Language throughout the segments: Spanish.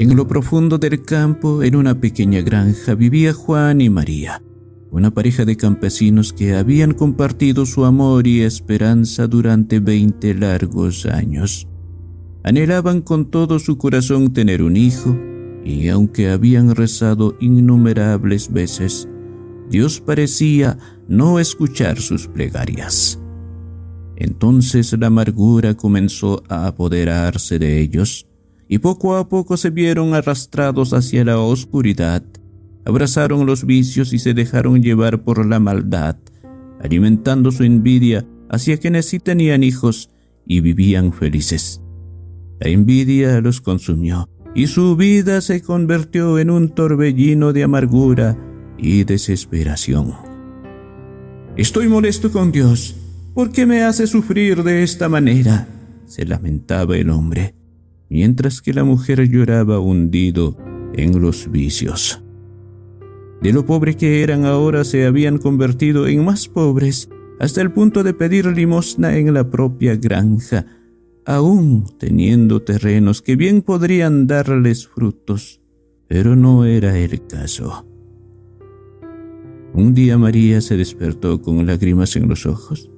En lo profundo del campo, en una pequeña granja, vivía Juan y María, una pareja de campesinos que habían compartido su amor y esperanza durante 20 largos años. Anhelaban con todo su corazón tener un hijo, y aunque habían rezado innumerables veces, Dios parecía no escuchar sus plegarias. Entonces la amargura comenzó a apoderarse de ellos, y poco a poco se vieron arrastrados hacia la oscuridad. Abrazaron los vicios y se dejaron llevar por la maldad, alimentando su envidia hacia quienes sí tenían hijos y vivían felices. La envidia los consumió y su vida se convirtió en un torbellino de amargura y desesperación. «Estoy molesto con Dios. ¿Por qué me hace sufrir de esta manera?», se lamentaba el hombre, mientras que la mujer lloraba hundido en los vicios. De lo pobre que eran ahora se habían convertido en más pobres, hasta el punto de pedir limosna en la propia granja, aún teniendo terrenos que bien podrían darles frutos, pero no era el caso. Un día María se despertó con lágrimas en los ojos.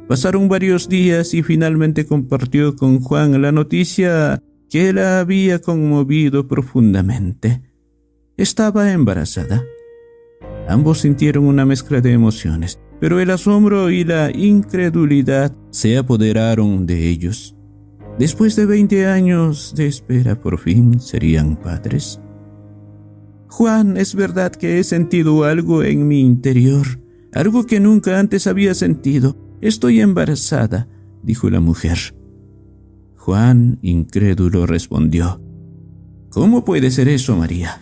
Pasaron varios días y finalmente compartió con Juan la noticia que la había conmovido profundamente. Estaba embarazada. Ambos sintieron una mezcla de emociones, pero el asombro y la incredulidad se apoderaron de ellos. Después de 20 años de espera, por fin serían padres. «Juan, es verdad que he sentido algo en mi interior, algo que nunca antes había sentido. Estoy embarazada», dijo la mujer. Juan, incrédulo, respondió: «¿Cómo puede ser eso, María?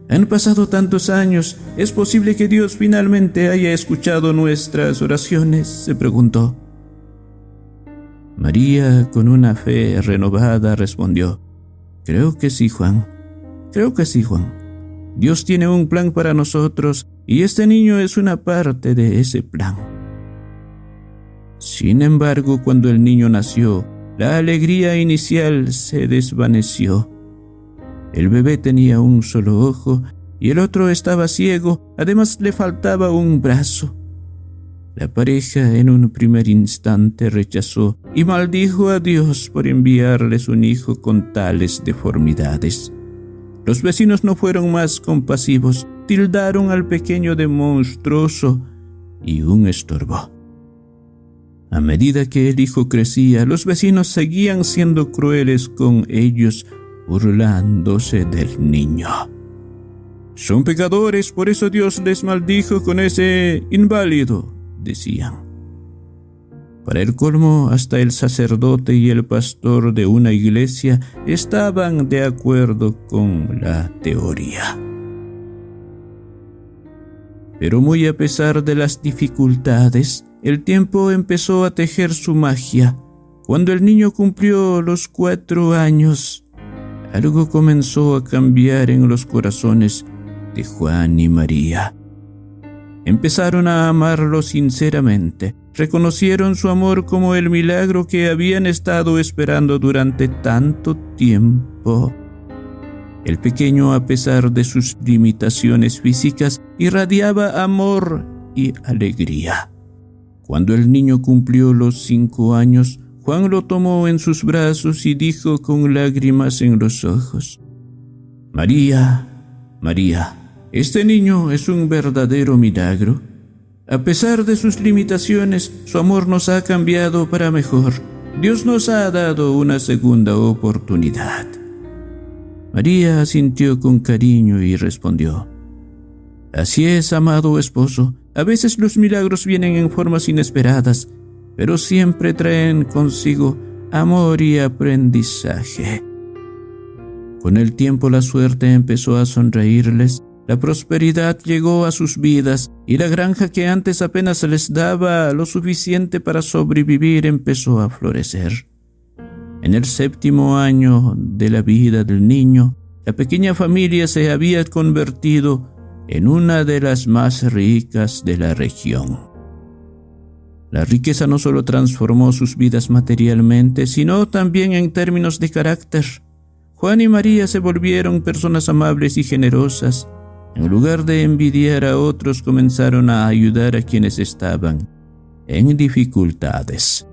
Han pasado tantos años. ¿Es posible que Dios finalmente haya escuchado nuestras oraciones?», se preguntó. María, con una fe renovada, respondió: «Creo que sí, Juan. Creo que sí, Juan. Dios tiene un plan para nosotros y este niño es una parte de ese plan». Sin embargo, cuando el niño nació, la alegría inicial se desvaneció. El bebé tenía un solo ojo y el otro estaba ciego, además le faltaba un brazo. La pareja en un primer instante rechazó y maldijo a Dios por enviarles un hijo con tales deformidades. Los vecinos no fueron más compasivos, tildaron al pequeño de monstruoso y un estorbo. A medida que el hijo crecía, los vecinos seguían siendo crueles con ellos, burlándose del niño. «Son pecadores, por eso Dios les maldijo con ese inválido», decían. Para el colmo, hasta el sacerdote y el pastor de una iglesia estaban de acuerdo con la teoría. Pero muy a pesar de las dificultades, el tiempo empezó a tejer su magia. Cuando el niño cumplió los 4 años, algo comenzó a cambiar en los corazones de Juan y María. Empezaron a amarlo sinceramente. Reconocieron su amor como el milagro que habían estado esperando durante tanto tiempo. El pequeño, a pesar de sus limitaciones físicas, irradiaba amor y alegría. Cuando el niño cumplió los 5 años, Juan lo tomó en sus brazos y dijo con lágrimas en los ojos: «María, María, este niño es un verdadero milagro. A pesar de sus limitaciones, su amor nos ha cambiado para mejor. Dios nos ha dado una segunda oportunidad». María asintió con cariño y respondió: «Así es, amado esposo. A veces los milagros vienen en formas inesperadas, pero siempre traen consigo amor y aprendizaje». Con el tiempo la suerte empezó a sonreírles, la prosperidad llegó a sus vidas y la granja que antes apenas les daba lo suficiente para sobrevivir empezó a florecer. En el 7º año de la vida del niño, la pequeña familia se había convertido en una de las más ricas de la región. La riqueza no solo transformó sus vidas materialmente, sino también en términos de carácter. Juan y María se volvieron personas amables y generosas. En lugar de envidiar a otros, comenzaron a ayudar a quienes estaban en dificultades.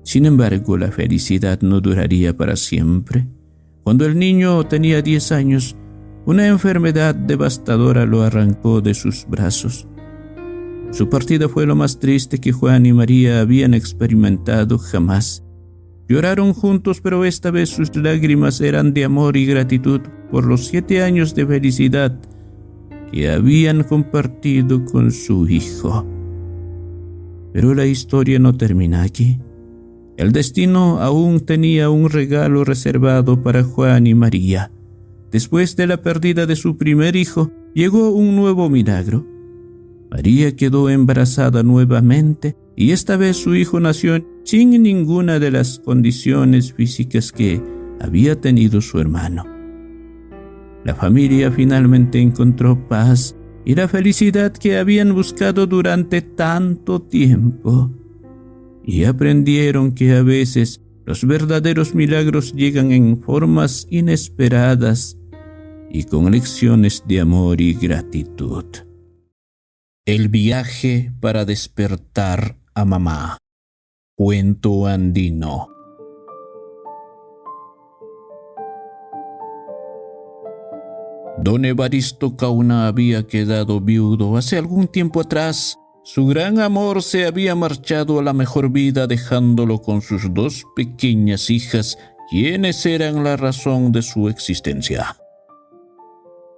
Sin embargo, la felicidad no duraría para siempre. Cuando el niño tenía 10 años, una enfermedad devastadora lo arrancó de sus brazos. Su partida fue lo más triste que Juan y María habían experimentado jamás. Lloraron juntos, pero esta vez sus lágrimas eran de amor y gratitud por los 7 años de felicidad que habían compartido con su hijo. Pero la historia no termina aquí. El destino aún tenía un regalo reservado para Juan y María. Después de la pérdida de su primer hijo, llegó un nuevo milagro. María quedó embarazada nuevamente y esta vez su hijo nació sin ninguna de las condiciones físicas que había tenido su hermano. La familia finalmente encontró paz y la felicidad que habían buscado durante tanto tiempo. Y aprendieron que a veces los verdaderos milagros llegan en formas inesperadas y con lecciones de amor y gratitud. El viaje para despertar a mamá. Cuento andino. Don Evaristo Cauna había quedado viudo hace algún tiempo atrás. Su gran amor se había marchado a la mejor vida, dejándolo con sus 2 pequeñas hijas, quienes eran la razón de su existencia.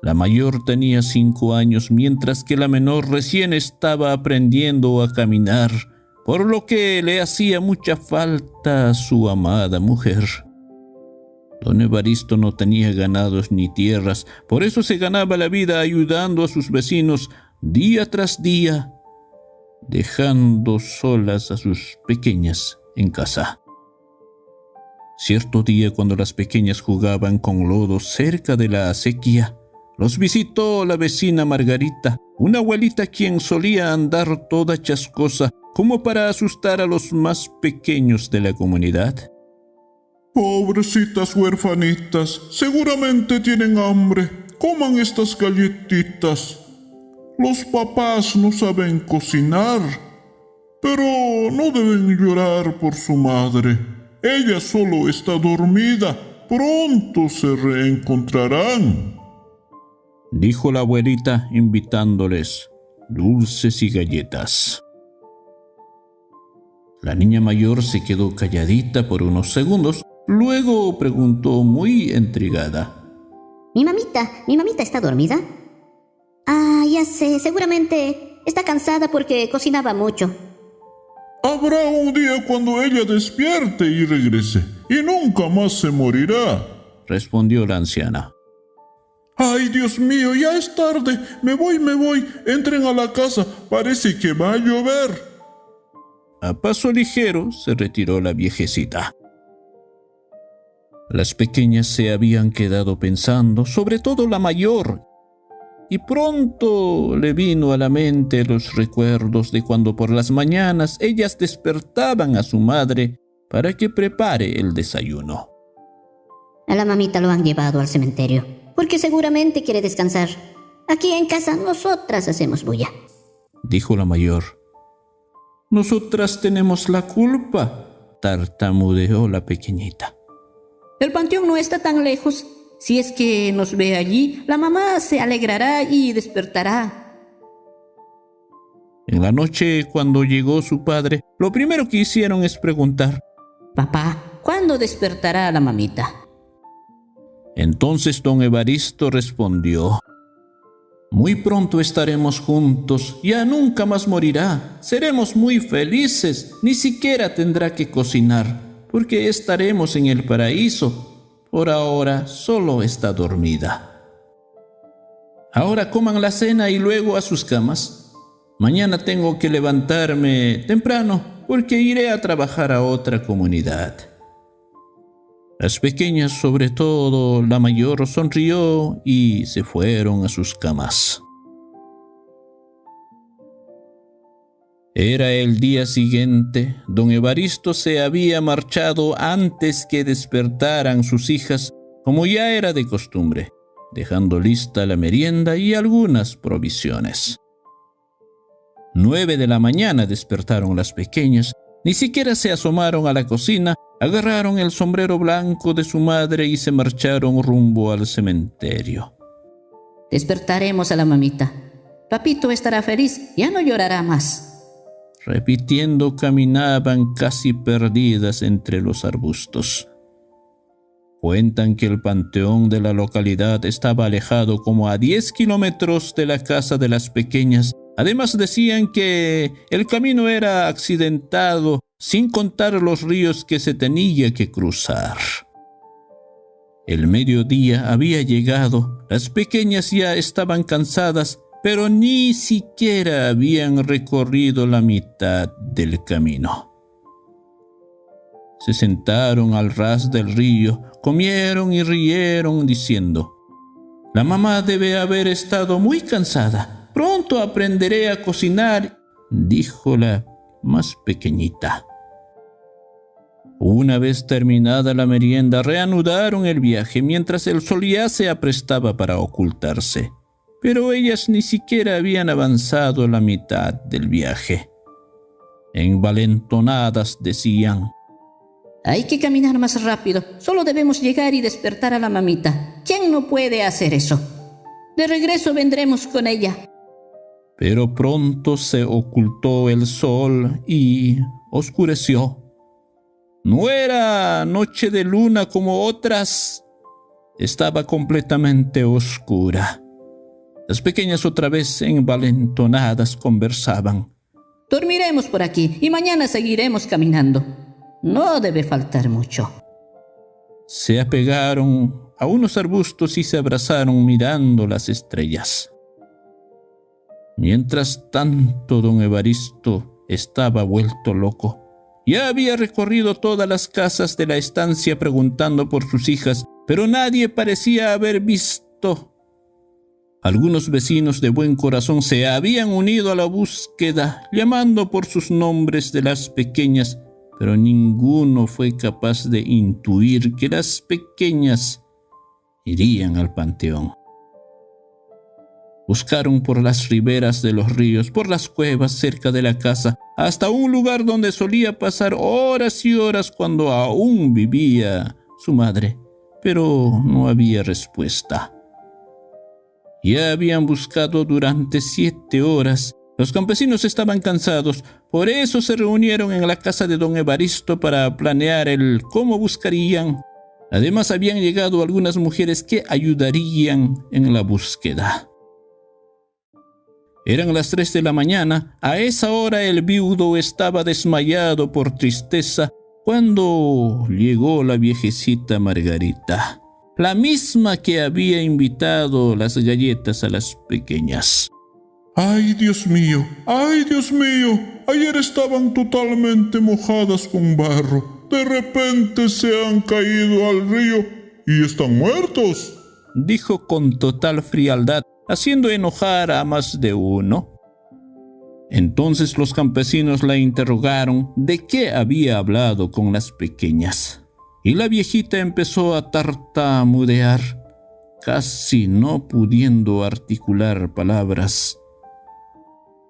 La mayor tenía 5 años, mientras que la menor recién estaba aprendiendo a caminar, por lo que le hacía mucha falta a su amada mujer. Don Evaristo no tenía ganados ni tierras, por eso se ganaba la vida ayudando a sus vecinos día tras día, dejando solas a sus pequeñas en casa. Cierto día, cuando las pequeñas jugaban con lodo cerca de la acequia, los visitó la vecina Margarita, una abuelita quien solía andar toda chascosa como para asustar a los más pequeños de la comunidad. Pobrecitas huerfanitas, seguramente tienen hambre. Coman estas galletitas. Los papás no saben cocinar, pero no deben llorar por su madre. Ella solo está dormida. Pronto se reencontrarán, dijo la abuelita, invitándoles dulces y galletas. La niña mayor se quedó calladita por unos segundos. Luego preguntó muy intrigada: ¿Mi mamita está dormida? Ah, ya sé, seguramente está cansada porque cocinaba mucho. Habrá un día cuando ella despierte y regrese, y nunca más se morirá, respondió la anciana. ¡Ay, Dios mío, ya es tarde! Me voy. Entren a la casa, parece que va a llover. A paso ligero se retiró la viejecita. Las pequeñas se habían quedado pensando, sobre todo la mayor, y pronto le vino a la mente los recuerdos de cuando por las mañanas ellas despertaban a su madre para que prepare el desayuno. A la mamita lo han llevado al cementerio, porque seguramente quiere descansar. Aquí en casa nosotras hacemos bulla, dijo la mayor. Nosotras tenemos la culpa, tartamudeó la pequeñita. El panteón no está tan lejos. Si es que nos ve allí, la mamá se alegrará y despertará. En la noche, cuando llegó su padre, lo primero que hicieron es preguntar: Papá, ¿cuándo despertará la mamita? Entonces don Evaristo respondió: muy pronto estaremos juntos, ya nunca más morirá. Seremos muy felices, ni siquiera tendrá que cocinar, porque estaremos en el paraíso. Por ahora solo está dormida. Ahora coman la cena y luego a sus camas. Mañana tengo que levantarme temprano porque iré a trabajar a otra comunidad. Las pequeñas, sobre todo la mayor, sonrió y se fueron a sus camas. Era el día siguiente. Don Evaristo se había marchado antes que despertaran sus hijas, como ya era de costumbre, dejando lista la merienda y algunas provisiones. 9 de la mañana despertaron las pequeñas, ni siquiera se asomaron a la cocina, agarraron el sombrero blanco de su madre y se marcharon rumbo al cementerio. Despertaremos a la mamita. Papito estará feliz, ya no llorará más. Repitiendo, caminaban casi perdidas entre los arbustos. Cuentan que el panteón de la localidad estaba alejado como a 10 kilómetros de la casa de las pequeñas. Además decían que el camino era accidentado, sin contar los ríos que se tenía que cruzar. El mediodía había llegado, las pequeñas ya estaban cansadas, pero ni siquiera habían recorrido la mitad del camino. Se sentaron al ras del río, comieron y rieron diciendo: «La mamá debe haber estado muy cansada. Pronto aprenderé a cocinar», dijo la más pequeñita. Una vez terminada la merienda, reanudaron el viaje mientras el sol ya se aprestaba para ocultarse. Pero ellas ni siquiera habían avanzado la mitad del viaje. Envalentonadas decían: Hay que caminar más rápido. Solo debemos llegar y despertar a la mamita. ¿Quién no puede hacer eso? De regreso vendremos con ella. Pero pronto se ocultó el sol y oscureció. No era noche de luna como otras. Estaba completamente oscura. Las pequeñas otra vez envalentonadas conversaban: Dormiremos por aquí y mañana seguiremos caminando. No debe faltar mucho. Se apegaron a unos arbustos y se abrazaron mirando las estrellas. Mientras tanto, don Evaristo estaba vuelto loco. Ya había recorrido todas las casas de la estancia preguntando por sus hijas, pero nadie parecía haber visto. Algunos vecinos de buen corazón se habían unido a la búsqueda, llamando por sus nombres de las pequeñas, pero ninguno fue capaz de intuir que las pequeñas irían al panteón. Buscaron por las riberas de los ríos, por las cuevas cerca de la casa, hasta un lugar donde solía pasar horas y horas cuando aún vivía su madre, pero no había respuesta. Ya habían buscado durante 7 horas. Los campesinos estaban cansados, por eso se reunieron en la casa de don Evaristo para planear el cómo buscarían. Además, habían llegado algunas mujeres que ayudarían en la búsqueda. Eran las 3 de la mañana. A esa hora el viudo estaba desmayado por tristeza cuando llegó la viejecita Margarita, la misma que había invitado las galletas a las pequeñas. ¡Ay, Dios mío! ¡Ay, Dios mío! Ayer estaban totalmente mojadas con barro. De repente se han caído al río y están muertos, dijo con total frialdad, haciendo enojar a más de uno. Entonces los campesinos la interrogaron de qué había hablado con las pequeñas. Y la viejita empezó a tartamudear, casi no pudiendo articular palabras.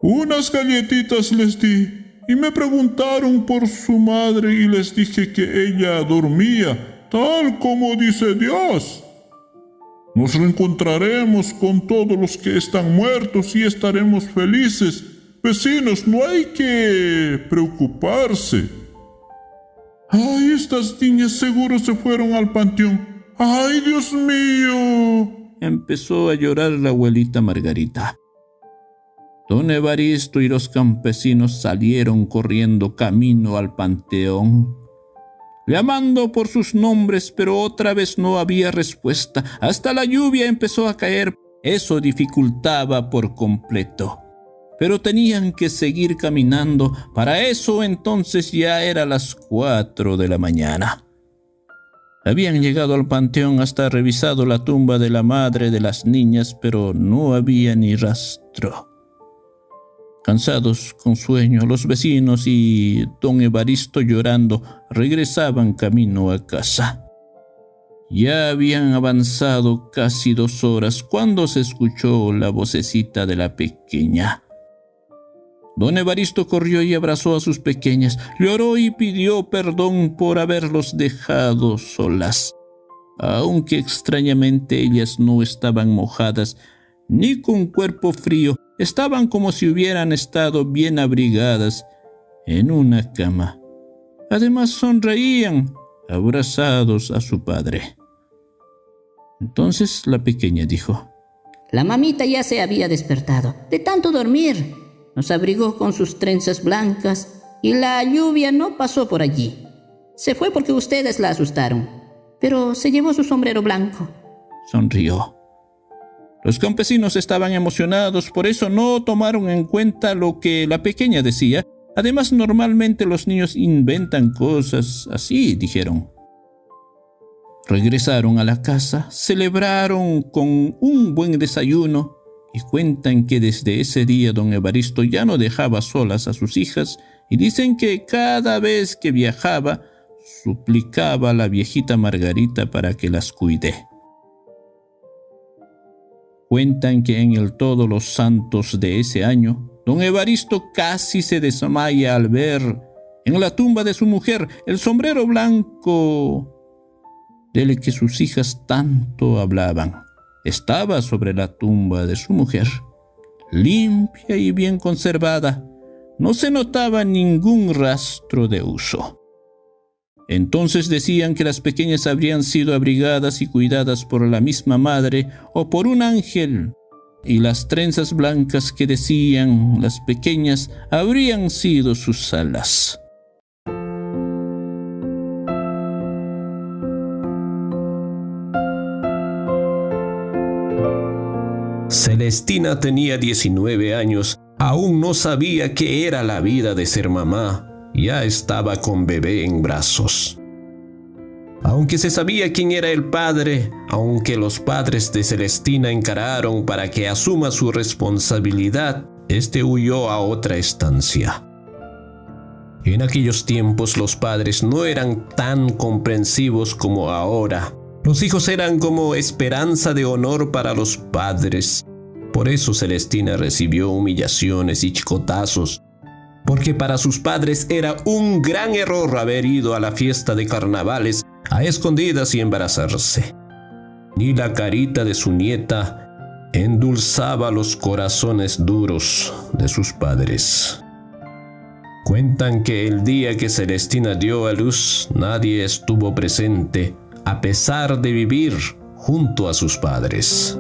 Unas galletitas les di y me preguntaron por su madre y les dije que ella dormía, tal como dice Dios. Nos reencontraremos con todos los que están muertos y estaremos felices. Vecinos, no hay que preocuparse. ¡Ay, estas niñas seguro se fueron al panteón! ¡Ay, Dios mío! Empezó a llorar la abuelita Margarita. Don Evaristo y los campesinos salieron corriendo camino al panteón, llamando por sus nombres, pero otra vez no había respuesta. Hasta la lluvia empezó a caer. Eso dificultaba por completo. Pero tenían que seguir caminando. Para eso entonces ya era las 4 de la mañana. Habían llegado al panteón hasta revisado la tumba de la madre de las niñas, pero no había ni rastro. Cansados, con sueño, los vecinos y don Evaristo llorando regresaban camino a casa. Ya habían avanzado casi 2 horas cuando se escuchó la vocecita de la pequeña. Don Evaristo corrió y abrazó a sus pequeñas, lloró y pidió perdón por haberlos dejado solas. Aunque extrañamente ellas no estaban mojadas ni con cuerpo frío, estaban como si hubieran estado bien abrigadas en una cama. Además sonreían, abrazados a su padre. Entonces la pequeña dijo: La mamita ya se había despertado de tanto dormir. Nos abrigó con sus trenzas blancas y la lluvia no pasó por allí. Se fue porque ustedes la asustaron, pero se llevó su sombrero blanco. Sonrió. Los campesinos estaban emocionados, por eso no tomaron en cuenta lo que la pequeña decía. Además, normalmente los niños inventan cosas así, dijeron. Regresaron a la casa, celebraron con un buen desayuno y cuentan que desde ese día don Evaristo ya no dejaba solas a sus hijas y dicen que cada vez que viajaba suplicaba a la viejita Margarita para que las cuide. Cuentan que en el Todos los Santos de ese año, don Evaristo casi se desmaya al ver en la tumba de su mujer el sombrero blanco del que sus hijas tanto hablaban. Estaba sobre la tumba de su mujer, limpia y bien conservada. No se notaba ningún rastro de uso. Entonces decían que las pequeñas habrían sido abrigadas y cuidadas por la misma madre o por un ángel, y las trenzas blancas que decían las pequeñas habrían sido sus alas. Celestina tenía 19 años, aún no sabía qué era la vida de ser mamá, ya estaba con bebé en brazos. Aunque se sabía quién era el padre, aunque los padres de Celestina encararon para que asuma su responsabilidad, este huyó a otra estancia. En aquellos tiempos los padres no eran tan comprensivos como ahora. Los hijos eran como esperanza de honor para los padres. Por eso Celestina recibió humillaciones y chicotazos, porque para sus padres era un gran error haber ido a la fiesta de carnavales a escondidas y embarazarse. Ni la carita de su nieta endulzaba los corazones duros de sus padres. Cuentan que el día que Celestina dio a luz, nadie estuvo presente, a pesar de vivir junto a sus padres.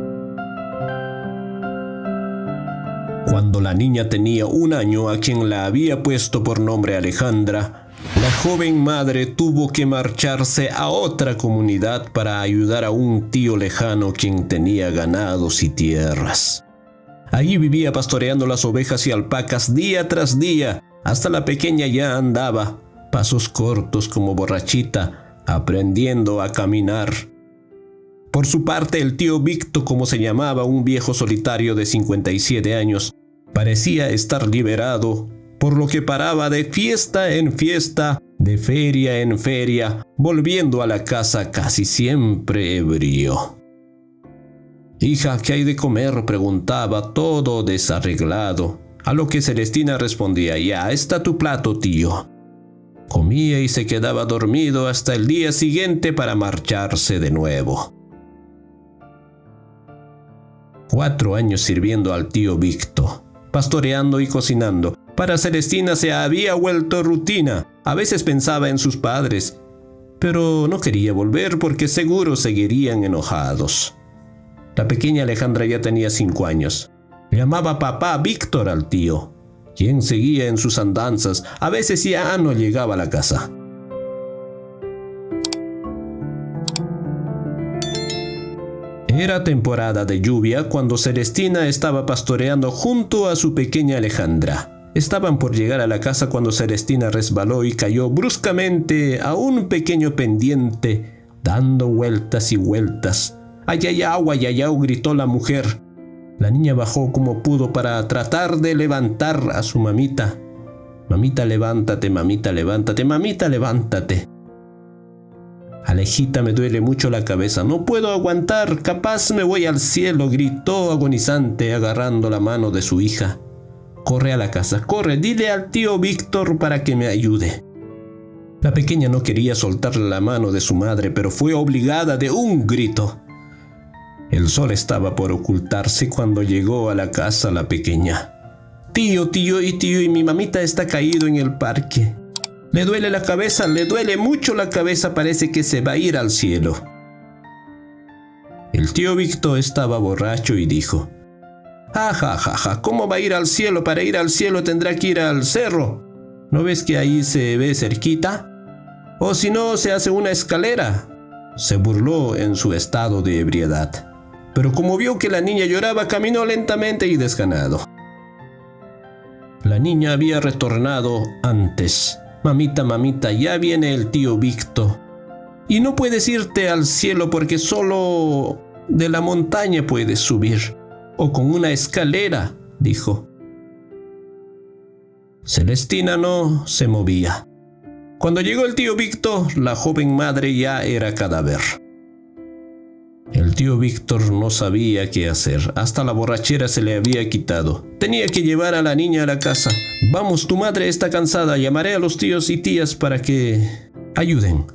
Cuando la niña tenía 1 año, a quien la había puesto por nombre Alejandra, la joven madre tuvo que marcharse a otra comunidad para ayudar a un tío lejano quien tenía ganados y tierras. Allí vivía pastoreando las ovejas y alpacas día tras día, hasta la pequeña ya andaba, pasos cortos como borrachita, aprendiendo a caminar. Por su parte, el tío Víctor, como se llamaba, un viejo solitario de 57 años, parecía estar liberado, por lo que paraba de fiesta en fiesta, de feria en feria, volviendo a la casa casi siempre ebrio. «Hija, ¿qué hay de comer?», preguntaba, todo desarreglado, a lo que Celestina respondía: «Ya está tu plato, tío». Comía y se quedaba dormido hasta el día siguiente para marcharse de nuevo. 4 años sirviendo al tío Víctor, pastoreando y cocinando. Para Celestina se había vuelto rutina. A veces pensaba en sus padres, pero no quería volver porque seguro seguirían enojados. La pequeña Alejandra ya tenía 5 años. Llamaba papá Víctor al tío, quien seguía en sus andanzas. A veces ya no llegaba a la casa. Era temporada de lluvia cuando Celestina estaba pastoreando junto a su pequeña Alejandra. Estaban por llegar a la casa cuando Celestina resbaló y cayó bruscamente a un pequeño pendiente, dando vueltas y vueltas. «¡Ayayau, ayayau!», gritó la mujer. La niña bajó como pudo para tratar de levantar a su mamita. «Mamita, levántate, mamita, levántate, mamita, levántate». Alejita, me duele mucho la cabeza, no puedo aguantar, capaz me voy al cielo, gritó agonizante agarrando la mano de su hija. Corre a la casa, corre, dile al tío Víctor para que me ayude. La pequeña no quería soltar la mano de su madre, pero fue obligada de un grito. El sol estaba por ocultarse cuando llegó a la casa la pequeña. Tío, y mi mamita está caído en el parque. Le duele la cabeza, le duele mucho la cabeza, parece que se va a ir al cielo. El tío Víctor estaba borracho y dijo: ja, ¿cómo va a ir al cielo? Para ir al cielo tendrá que ir al cerro. ¿No ves que ahí se ve cerquita? O si no, se hace una escalera. Se burló en su estado de ebriedad. Pero como vio que la niña lloraba, caminó lentamente y desganado. La niña había retornado antes. Mamita, ya viene el tío Víctor. Y no puedes irte al cielo porque solo de la montaña puedes subir. O con una escalera, dijo. Celestina no se movía. Cuando llegó el tío Víctor, la joven madre ya era cadáver. El tío Víctor no sabía qué hacer. Hasta la borrachera se le había quitado. Tenía que llevar a la niña a la casa. Vamos, tu madre está cansada. Llamaré a los tíos y tías para que ayuden.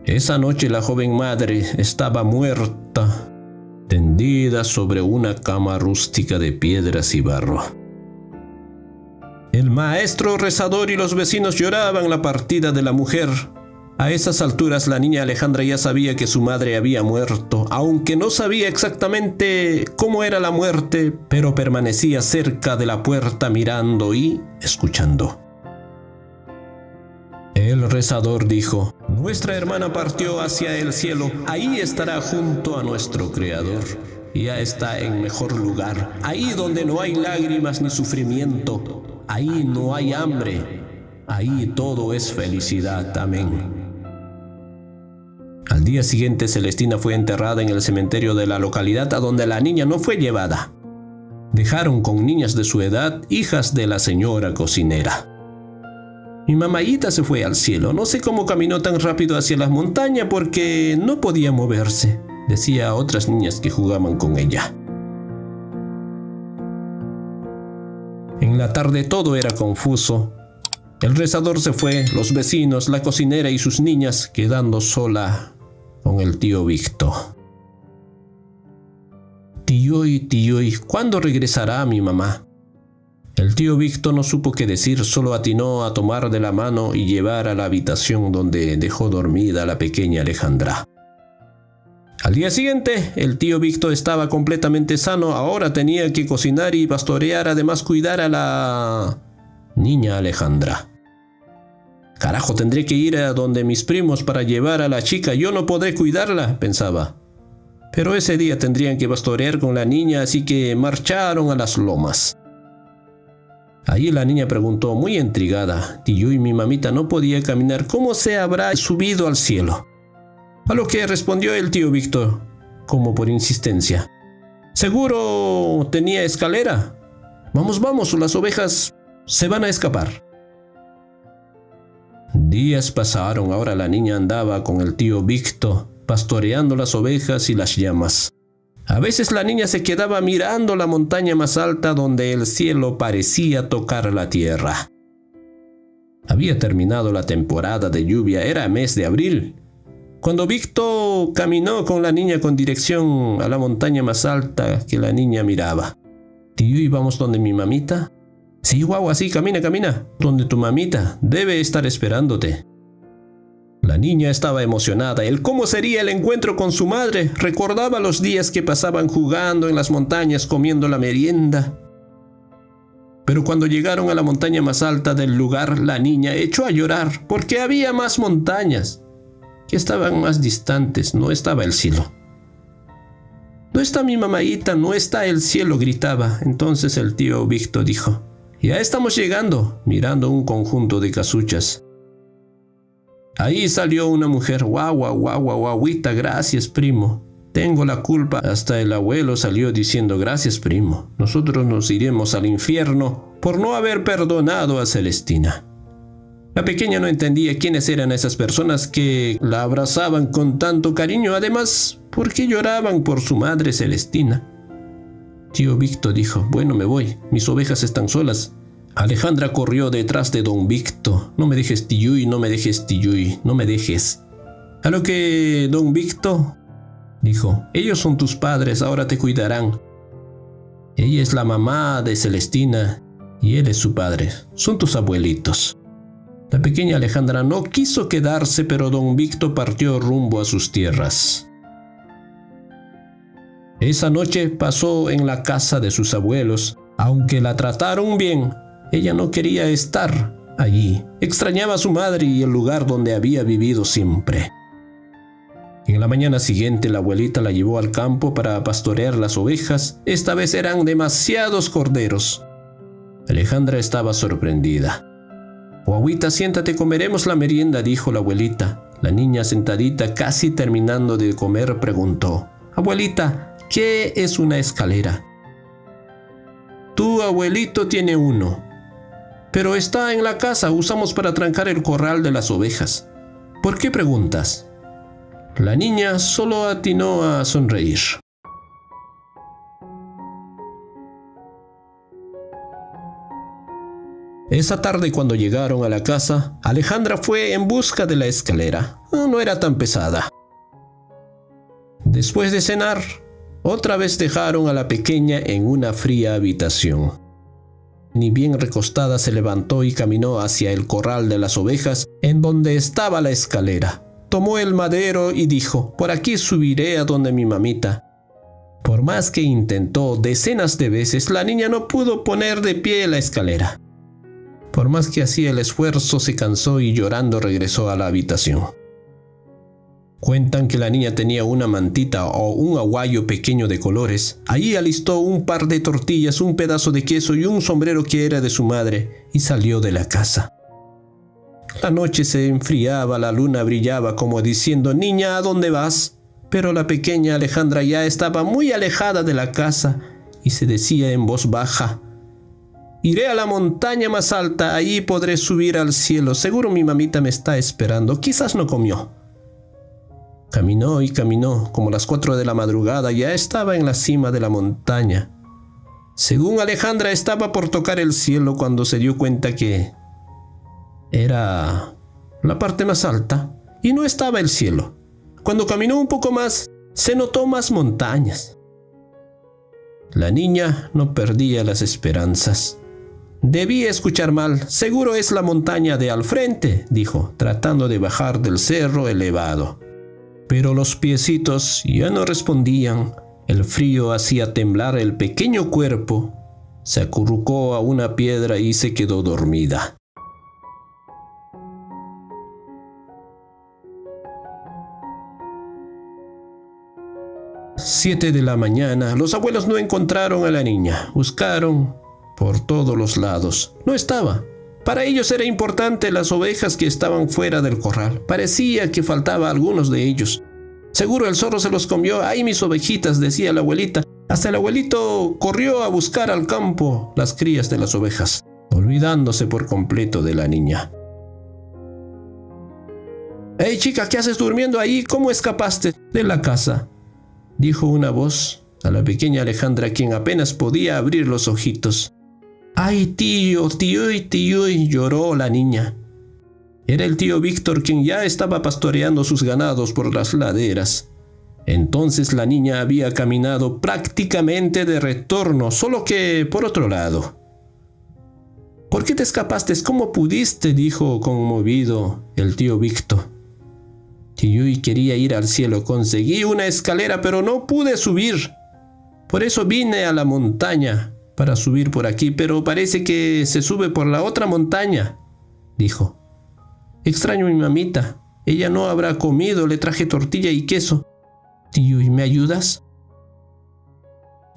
Esa noche la joven madre estaba muerta, tendida sobre una cama rústica de piedras y barro. El maestro rezador y los vecinos lloraban la partida de la mujer. A esas alturas la niña Alejandra ya sabía que su madre había muerto, aunque no sabía exactamente cómo era la muerte, pero permanecía cerca de la puerta mirando y escuchando. El rezador dijo: nuestra hermana partió hacia el cielo, ahí estará junto a nuestro Creador. Ya está en mejor lugar, ahí donde no hay lágrimas ni sufrimiento, ahí no hay hambre, ahí todo es felicidad. Amén. Al día siguiente, Celestina fue enterrada en el cementerio de la localidad a donde la niña no fue llevada. Dejaron con niñas de su edad, hijas de la señora cocinera. Mi mamayita se fue al cielo. No sé cómo caminó tan rápido hacia las montañas porque no podía moverse, decía a otras niñas que jugaban con ella. En la tarde todo era confuso. El rezador se fue, los vecinos, la cocinera y sus niñas, quedando sola con el tío Víctor. Tío, ¿cuándo regresará mi mamá? El tío Víctor no supo qué decir, solo atinó a tomar de la mano y llevar a la habitación donde dejó dormida a la pequeña Alejandra. Al día siguiente, el tío Víctor estaba completamente sano, ahora tenía que cocinar y pastorear, además cuidar a la niña Alejandra. Carajo, tendré que ir a donde mis primos para llevar a la chica, yo no podré cuidarla, pensaba. Pero ese día tendrían que pastorear con la niña, así que marcharon a las lomas. Allí la niña preguntó, muy intrigada: tío, y mi mamita no podía caminar, ¿cómo se habrá subido al cielo? A lo que respondió el tío Víctor, como por insistencia: seguro tenía escalera. Vamos, las ovejas se van a escapar. Días pasaron, ahora la niña andaba con el tío Víctor, pastoreando las ovejas y las llamas. A veces la niña se quedaba mirando la montaña más alta donde el cielo parecía tocar la tierra. Había terminado la temporada de lluvia, era mes de abril, cuando Víctor caminó con la niña con dirección a la montaña más alta que la niña miraba. Tío, ¿y vamos donde mi mamita? Sí, guagua, sí, camina, donde tu mamita debe estar esperándote. La niña estaba emocionada. El cómo sería el encuentro con su madre. Recordaba los días que pasaban jugando en las montañas comiendo la merienda. Pero cuando llegaron a la montaña más alta del lugar, la niña echó a llorar porque había más montañas que estaban más distantes. No estaba el cielo. No está mi mamayita, no está el cielo, gritaba. Entonces el tío Víctor dijo: ya estamos llegando, mirando un conjunto de casuchas. Ahí salió una mujer: guauita, gracias, primo. Tengo la culpa. Hasta el abuelo salió diciendo: gracias, primo. Nosotros nos iremos al infierno por no haber perdonado a Celestina. La pequeña no entendía quiénes eran esas personas que la abrazaban con tanto cariño. Además, ¿por qué lloraban por su madre Celestina? Tío Víctor dijo: bueno, me voy, mis ovejas están solas. Alejandra corrió detrás de don Víctor. No me dejes, Tiyuy, no me dejes, Tiyuy, no me dejes. A lo que don Víctor dijo: ellos son tus padres, ahora te cuidarán. Ella es la mamá de Celestina y él es su padre, son tus abuelitos. La pequeña Alejandra no quiso quedarse, pero don Víctor partió rumbo a sus tierras. Esa noche pasó en la casa de sus abuelos. Aunque la trataron bien, ella no quería estar allí. Extrañaba a su madre y el lugar donde había vivido siempre. En la mañana siguiente, la abuelita la llevó al campo para pastorear las ovejas. Esta vez eran demasiados corderos. Alejandra estaba sorprendida. «Guagüita, siéntate, comeremos la merienda», dijo la abuelita. La niña, sentadita, casi terminando de comer, preguntó: «Abuelita, ¿qué es una escalera?» «Tu abuelito tiene uno, pero está en la casa, usamos para trancar el corral de las ovejas. ¿Por qué preguntas?» La niña solo atinó a sonreír. Esa tarde, cuando llegaron a la casa, Alejandra fue en busca de la escalera. No era tan pesada. Después de cenar, otra vez dejaron a la pequeña en una fría habitación. Ni bien recostada, se levantó y caminó hacia el corral de las ovejas, en donde estaba la escalera. Tomó el madero y dijo: «Por aquí subiré a donde mi mamita». Por más que intentó decenas de veces, la niña no pudo poner de pie la escalera. Por más que hacía el esfuerzo, se cansó y llorando regresó a la habitación. Cuentan que la niña tenía una mantita o un aguayo pequeño de colores. Allí alistó un par de tortillas, un pedazo de queso y un sombrero que era de su madre, y salió de la casa. La noche se enfriaba, la luna brillaba como diciendo: «Niña, ¿a dónde vas?». Pero la pequeña Alejandra ya estaba muy alejada de la casa y se decía en voz baja: «Iré a la montaña más alta, allí podré subir al cielo. Seguro mi mamita me está esperando, quizás no comió». Caminó y caminó, como las 4 de la madrugada ya estaba en la cima de la montaña. Según Alejandra, estaba por tocar el cielo cuando se dio cuenta que era la parte más alta y no estaba el cielo. Cuando caminó un poco más, se notó más montañas. La niña no perdía las esperanzas. «Debí escuchar mal, seguro es la montaña de al frente», dijo, tratando de bajar del cerro elevado. Pero los piecitos ya no respondían. El frío hacía temblar el pequeño cuerpo. Se acurrucó a una piedra y se quedó dormida. Siete de la mañana, los abuelos no encontraron a la niña. Buscaron por todos los lados. No estaba. Para ellos era importante las ovejas que estaban fuera del corral. Parecía que faltaba a algunos de ellos. «Seguro el zorro se los comió. ¡Ay, mis ovejitas!», decía la abuelita. Hasta el abuelito corrió a buscar al campo las crías de las ovejas, olvidándose por completo de la niña. «Hey, chica, ¿qué haces durmiendo ahí? ¿Cómo escapaste de la casa?», dijo una voz a la pequeña Alejandra, quien apenas podía abrir los ojitos. «Ay, tío, lloró la niña. Era el tío Víctor, quien ya estaba pastoreando sus ganados por las laderas. Entonces la niña había caminado prácticamente de retorno, solo que por otro lado. «¿Por qué te escapaste? ¿Cómo pudiste?», dijo conmovido el tío Víctor. «Tiyuy quería ir al cielo. Conseguí una escalera, pero no pude subir. Por eso vine a la montaña para subir por aquí, pero parece que se sube por la otra montaña», dijo. «Extraño a mi mamita. Ella no habrá comido. Le traje tortilla y queso. Tiyuy, ¿me ayudas?».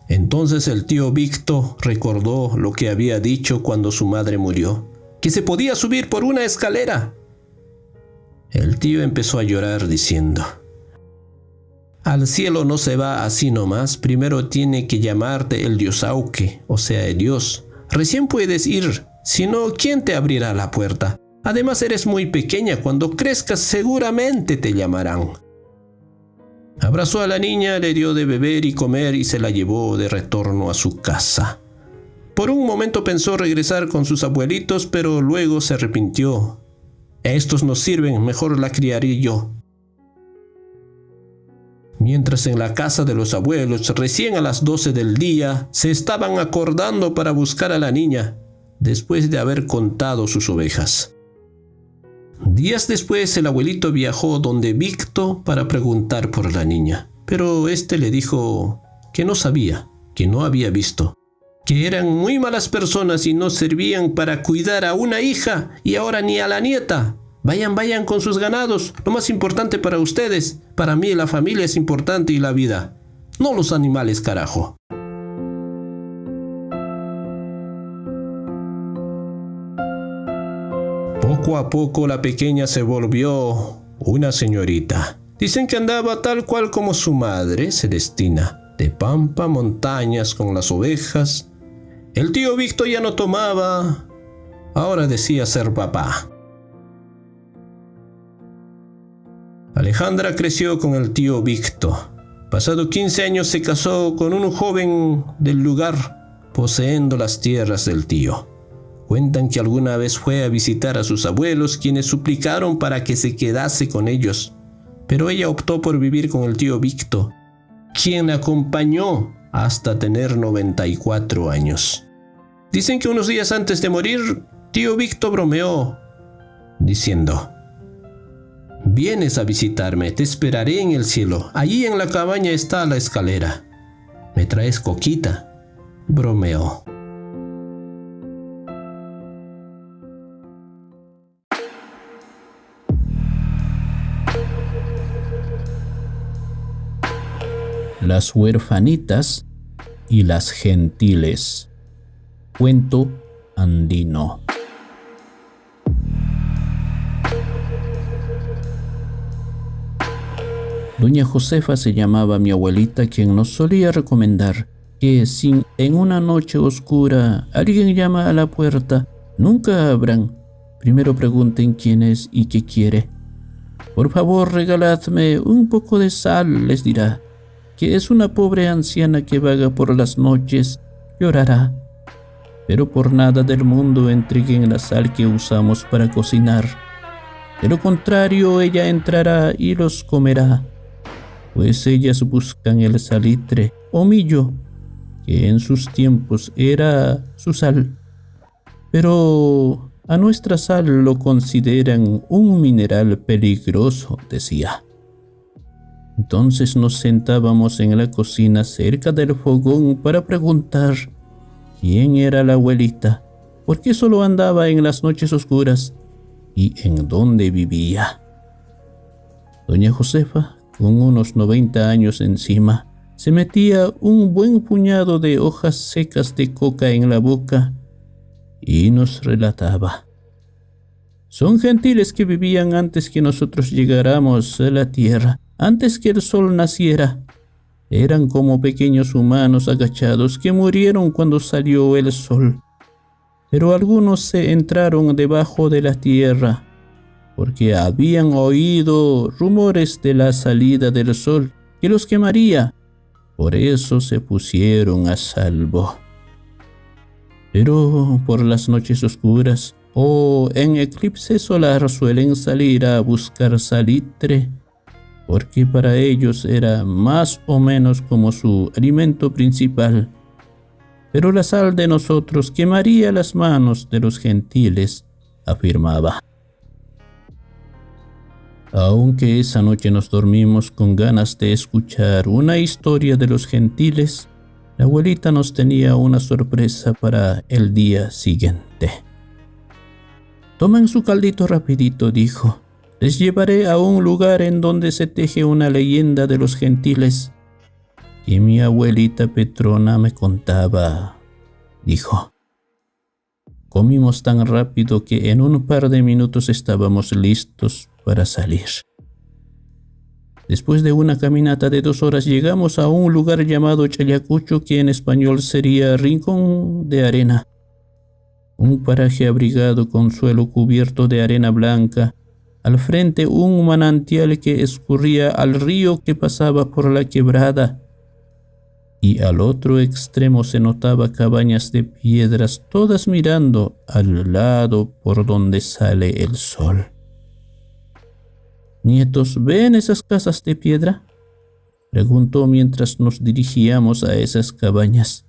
Entonces el tío Víctor recordó lo que había dicho cuando su madre murió, que se podía subir por una escalera. El tío empezó a llorar diciendo: «Al cielo no se va así nomás. Primero tiene que llamarte el diosauque, o sea, el Dios. Recién puedes ir. Si no, ¿quién te abrirá la puerta? Además eres muy pequeña, cuando crezcas seguramente te llamarán. Abrazó a la niña, le dio de beber y comer y se la llevó de retorno a su casa. Por un momento pensó regresar con sus abuelitos, pero luego se arrepintió. Estos no sirven, mejor la criaré yo. Mientras en la casa de los abuelos, recién a las 12 del día, se estaban acordando para buscar a la niña, después de haber contado sus ovejas. Días después, el abuelito viajó donde Víctor para preguntar por la niña, pero este le dijo que no sabía, que no había visto, que eran muy malas personas y no servían para cuidar a una hija y ahora ni a la nieta. Vayan con sus ganados, lo más importante para ustedes. Para mí la familia es importante y la vida, no los animales, carajo. Poco a poco la pequeña se volvió una señorita. Dicen que andaba tal cual como su madre, Celestina, de pampa a montañas con las ovejas. El tío Víctor ya no tomaba, ahora decía ser papá. Alejandra creció con el tío Víctor. Pasado 15 años se casó con un joven del lugar, poseyendo las tierras del tío. Cuentan que alguna vez fue a visitar a sus abuelos, quienes suplicaron para que se quedase con ellos, pero ella optó por vivir con el tío Víctor, quien la acompañó hasta tener 94 años. Dicen que unos días antes de morir, tío Víctor bromeó, diciendo: «Vienes a visitarme, te esperaré en el cielo. Allí en la cabaña está la escalera. ¿Me traes coquita?», bromeó. Las huerfanitas y las gentiles. Cuento andino. Doña Josefa se llamaba mi abuelita, quien nos solía recomendar que si en una noche oscura alguien llama a la puerta, nunca abran. Primero pregunten quién es y qué quiere. «Por favor, regaladme un poco de sal», les dirá, que es una pobre anciana que vaga por las noches, llorará. Pero por nada del mundo entreguen la sal que usamos para cocinar. De lo contrario, ella entrará y los comerá, pues ellas buscan el salitre o millo, que en sus tiempos era su sal. Pero a nuestra sal lo consideran un mineral peligroso, decía. Entonces nos sentábamos en la cocina cerca del fogón para preguntar quién era la abuelita, por qué solo andaba en las noches oscuras y en dónde vivía. Doña Josefa, con unos 90 años encima, se metía un buen puñado de hojas secas de coca en la boca y nos relataba: «Son gentiles que vivían antes que nosotros llegáramos a la tierra, antes que el sol naciera. Eran como pequeños humanos agachados que murieron cuando salió el sol. Pero algunos se entraron debajo de la tierra porque habían oído rumores de la salida del sol que los quemaría. Por eso se pusieron a salvo. Pero por las noches oscuras o en eclipse solar suelen salir a buscar salitre, porque para ellos era más o menos como su alimento principal. Pero la sal de nosotros quemaría las manos de los gentiles», afirmaba. Aunque esa noche nos dormimos con ganas de escuchar una historia de los gentiles, la abuelita nos tenía una sorpresa para el día siguiente. «Tomen su caldito rapidito», dijo. «Les llevaré a un lugar en donde se teje una leyenda de los gentiles que mi abuelita Petrona me contaba», dijo. Comimos tan rápido que en un par de minutos estábamos listos para salir. Después de una caminata de 2 horas llegamos a un lugar llamado Chayacucho, que en español sería Rincón de Arena. Un paraje abrigado con suelo cubierto de arena blanca. Al frente un manantial que escurría al río que pasaba por la quebrada. Y al otro extremo se notaba cabañas de piedras, todas mirando al lado por donde sale el sol. «Nietos, ¿ven esas casas de piedra?», preguntó mientras nos dirigíamos a esas cabañas.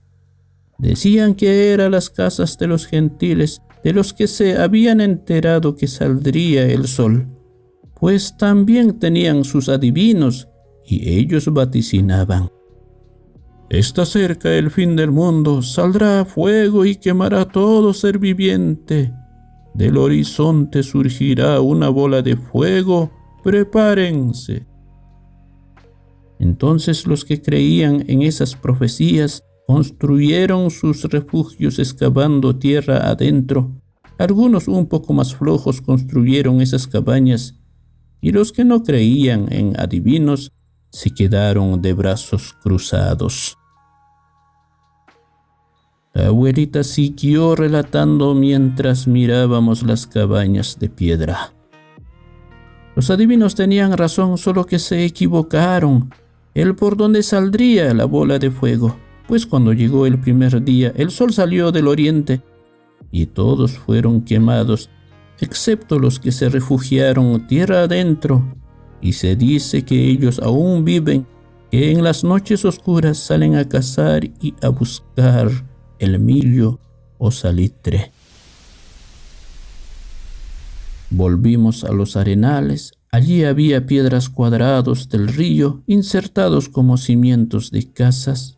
Decían que eran las casas de los gentiles, de los que se habían enterado que saldría el sol, pues también tenían sus adivinos y ellos vaticinaban: «Está cerca el fin del mundo, saldrá fuego y quemará todo ser viviente. Del horizonte surgirá una bola de fuego, prepárense». Entonces los que creían en esas profecías construyeron sus refugios excavando tierra adentro. Algunos un poco más flojos construyeron esas cabañas, y los que no creían en adivinos se quedaron de brazos cruzados. La abuelita siguió relatando mientras mirábamos las cabañas de piedra. Los adivinos tenían razón, solo que se equivocaron. El por donde saldría la bola de fuego, pues cuando llegó el primer día, el sol salió del oriente y todos fueron quemados, excepto los que se refugiaron tierra adentro, y se dice que ellos aún viven, que en las noches oscuras salen a cazar y a buscar el millo o salitre. Volvimos a los arenales. Allí había piedras cuadrados del río insertados como cimientos de casas.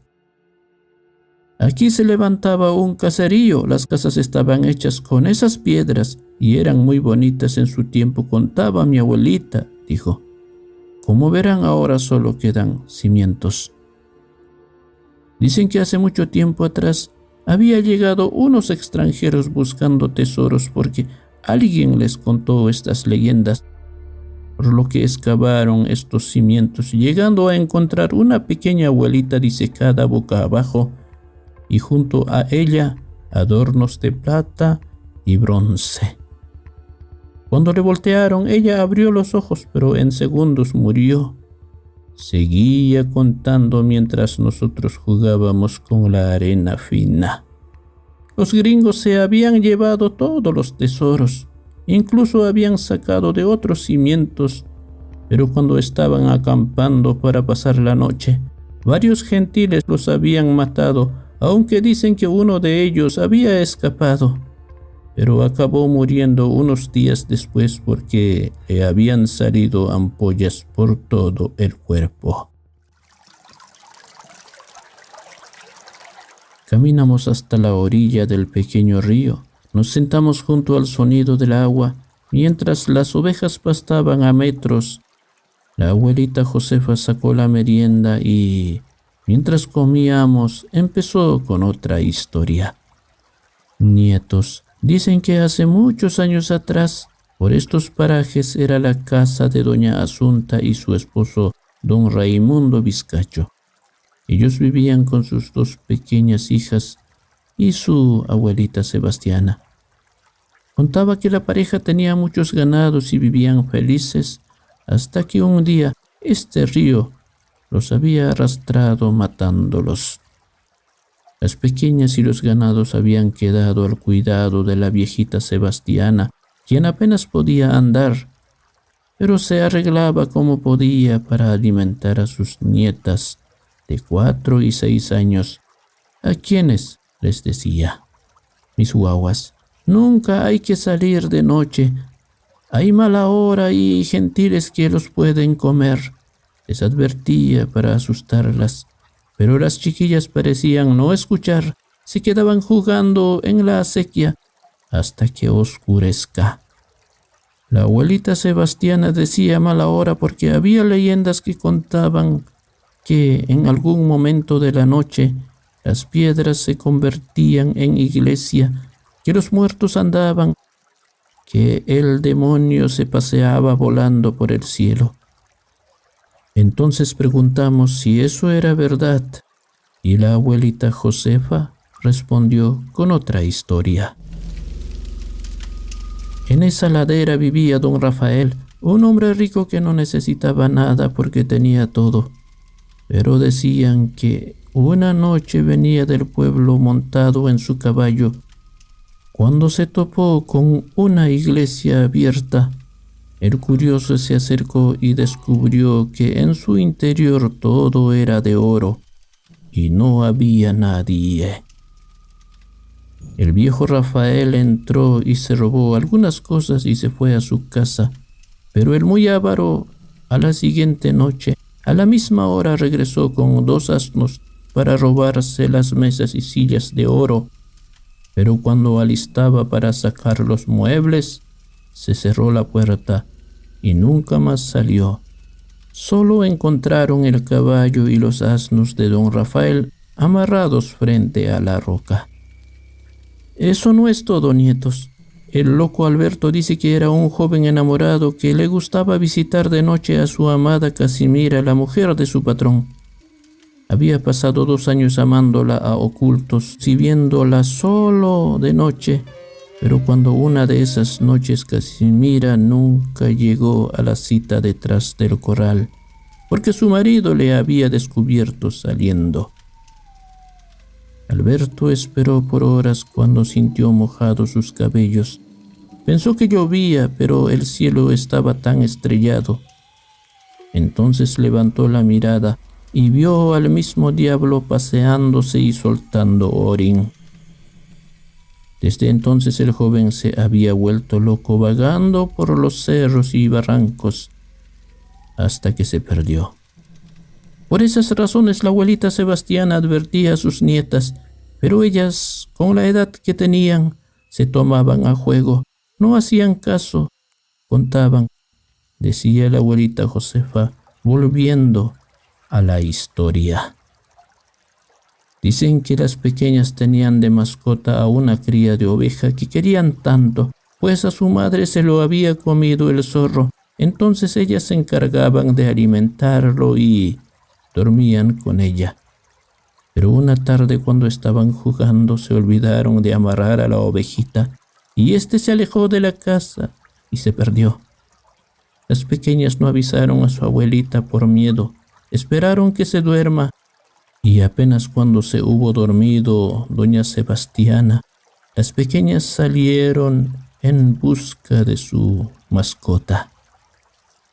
Aquí se levantaba un caserío. Las casas estaban hechas con esas piedras y eran muy bonitas en su tiempo, contaba mi abuelita, dijo. Como verán, ahora solo quedan cimientos. Dicen que hace mucho tiempo atrás había llegado unos extranjeros buscando tesoros porque alguien les contó estas leyendas, por lo que excavaron estos cimientos, llegando a encontrar una pequeña abuelita disecada boca abajo y junto a ella adornos de plata y bronce. Cuando le voltearon, ella abrió los ojos, pero en segundos murió. Seguía contando mientras nosotros jugábamos con la arena fina. Los gringos se habían llevado todos los tesoros, incluso habían sacado de otros cimientos, pero cuando estaban acampando para pasar la noche, varios gentiles los habían matado, aunque dicen que uno de ellos había escapado, pero acabó muriendo unos días después porque le habían salido ampollas por todo el cuerpo. Caminamos hasta la orilla del pequeño río. Nos sentamos junto al sonido del agua, mientras las ovejas pastaban a metros. La abuelita Josefa sacó la merienda y, mientras comíamos, empezó con otra historia. Nietos, dicen que hace muchos años atrás, por estos parajes era la casa de doña Asunta y su esposo, don Raimundo Vizcacho. Ellos vivían con sus dos pequeñas hijas y su abuelita Sebastiana. Contaba que la pareja tenía muchos ganados y vivían felices hasta que un día este río los había arrastrado matándolos. Las pequeñas y los ganados habían quedado al cuidado de la viejita Sebastiana, quien apenas podía andar, pero se arreglaba como podía para alimentar a sus nietas de 4 y 6 años, a quienes les decía: mis guaguas, nunca hay que salir de noche, hay mala hora y gentiles que los pueden comer. Les advertía para asustarlas, pero las chiquillas parecían no escuchar, se quedaban jugando en la acequia hasta que oscurezca. La abuelita Sebastiana decía mala hora porque había leyendas que contaban que en algún momento de la noche las piedras se convertían en iglesia, que los muertos andaban, que el demonio se paseaba volando por el cielo. Entonces preguntamos si eso era verdad, y la abuelita Josefa respondió con otra historia. En esa ladera vivía don Rafael, un hombre rico que no necesitaba nada porque tenía todo. Pero decían que una noche venía del pueblo montado en su caballo. Cuando se topó con una iglesia abierta, el curioso se acercó y descubrió que en su interior todo era de oro y no había nadie. El viejo Rafael entró y se robó algunas cosas y se fue a su casa, pero el muy avaro a la siguiente noche, a la misma hora, regresó con 2 asnos para robarse las mesas y sillas de oro, pero cuando alistaba para sacar los muebles, se cerró la puerta y nunca más salió. Solo encontraron el caballo y los asnos de don Rafael amarrados frente a la roca. Eso no es todo, nietos. El loco Alberto dice que era un joven enamorado que le gustaba visitar de noche a su amada Casimira, la mujer de su patrón. Había pasado 2 años amándola a ocultos y viéndola solo de noche, pero cuando una de esas noches Casimira nunca llegó a la cita detrás del corral, porque su marido le había descubierto saliendo. Alberto esperó por horas cuando sintió mojados sus cabellos. Pensó que llovía, pero el cielo estaba tan estrellado. Entonces levantó la mirada y vio al mismo diablo paseándose y soltando orín. Desde entonces el joven se había vuelto loco vagando por los cerros y barrancos hasta que se perdió. Por esas razones la abuelita Sebastiana advertía a sus nietas, pero ellas, con la edad que tenían, se tomaban a juego, no hacían caso, contaban, decía la abuelita Josefa, volviendo a la historia. Dicen que las pequeñas tenían de mascota a una cría de oveja que querían tanto, pues a su madre se lo había comido el zorro. Entonces ellas se encargaban de alimentarlo y dormían con ella. Pero una tarde, cuando estaban jugando, se olvidaron de amarrar a la ovejita y éste se alejó de la casa y se perdió. Las pequeñas no avisaron a su abuelita por miedo. Esperaron que se duerma y apenas cuando se hubo dormido doña Sebastiana, las pequeñas salieron en busca de su mascota.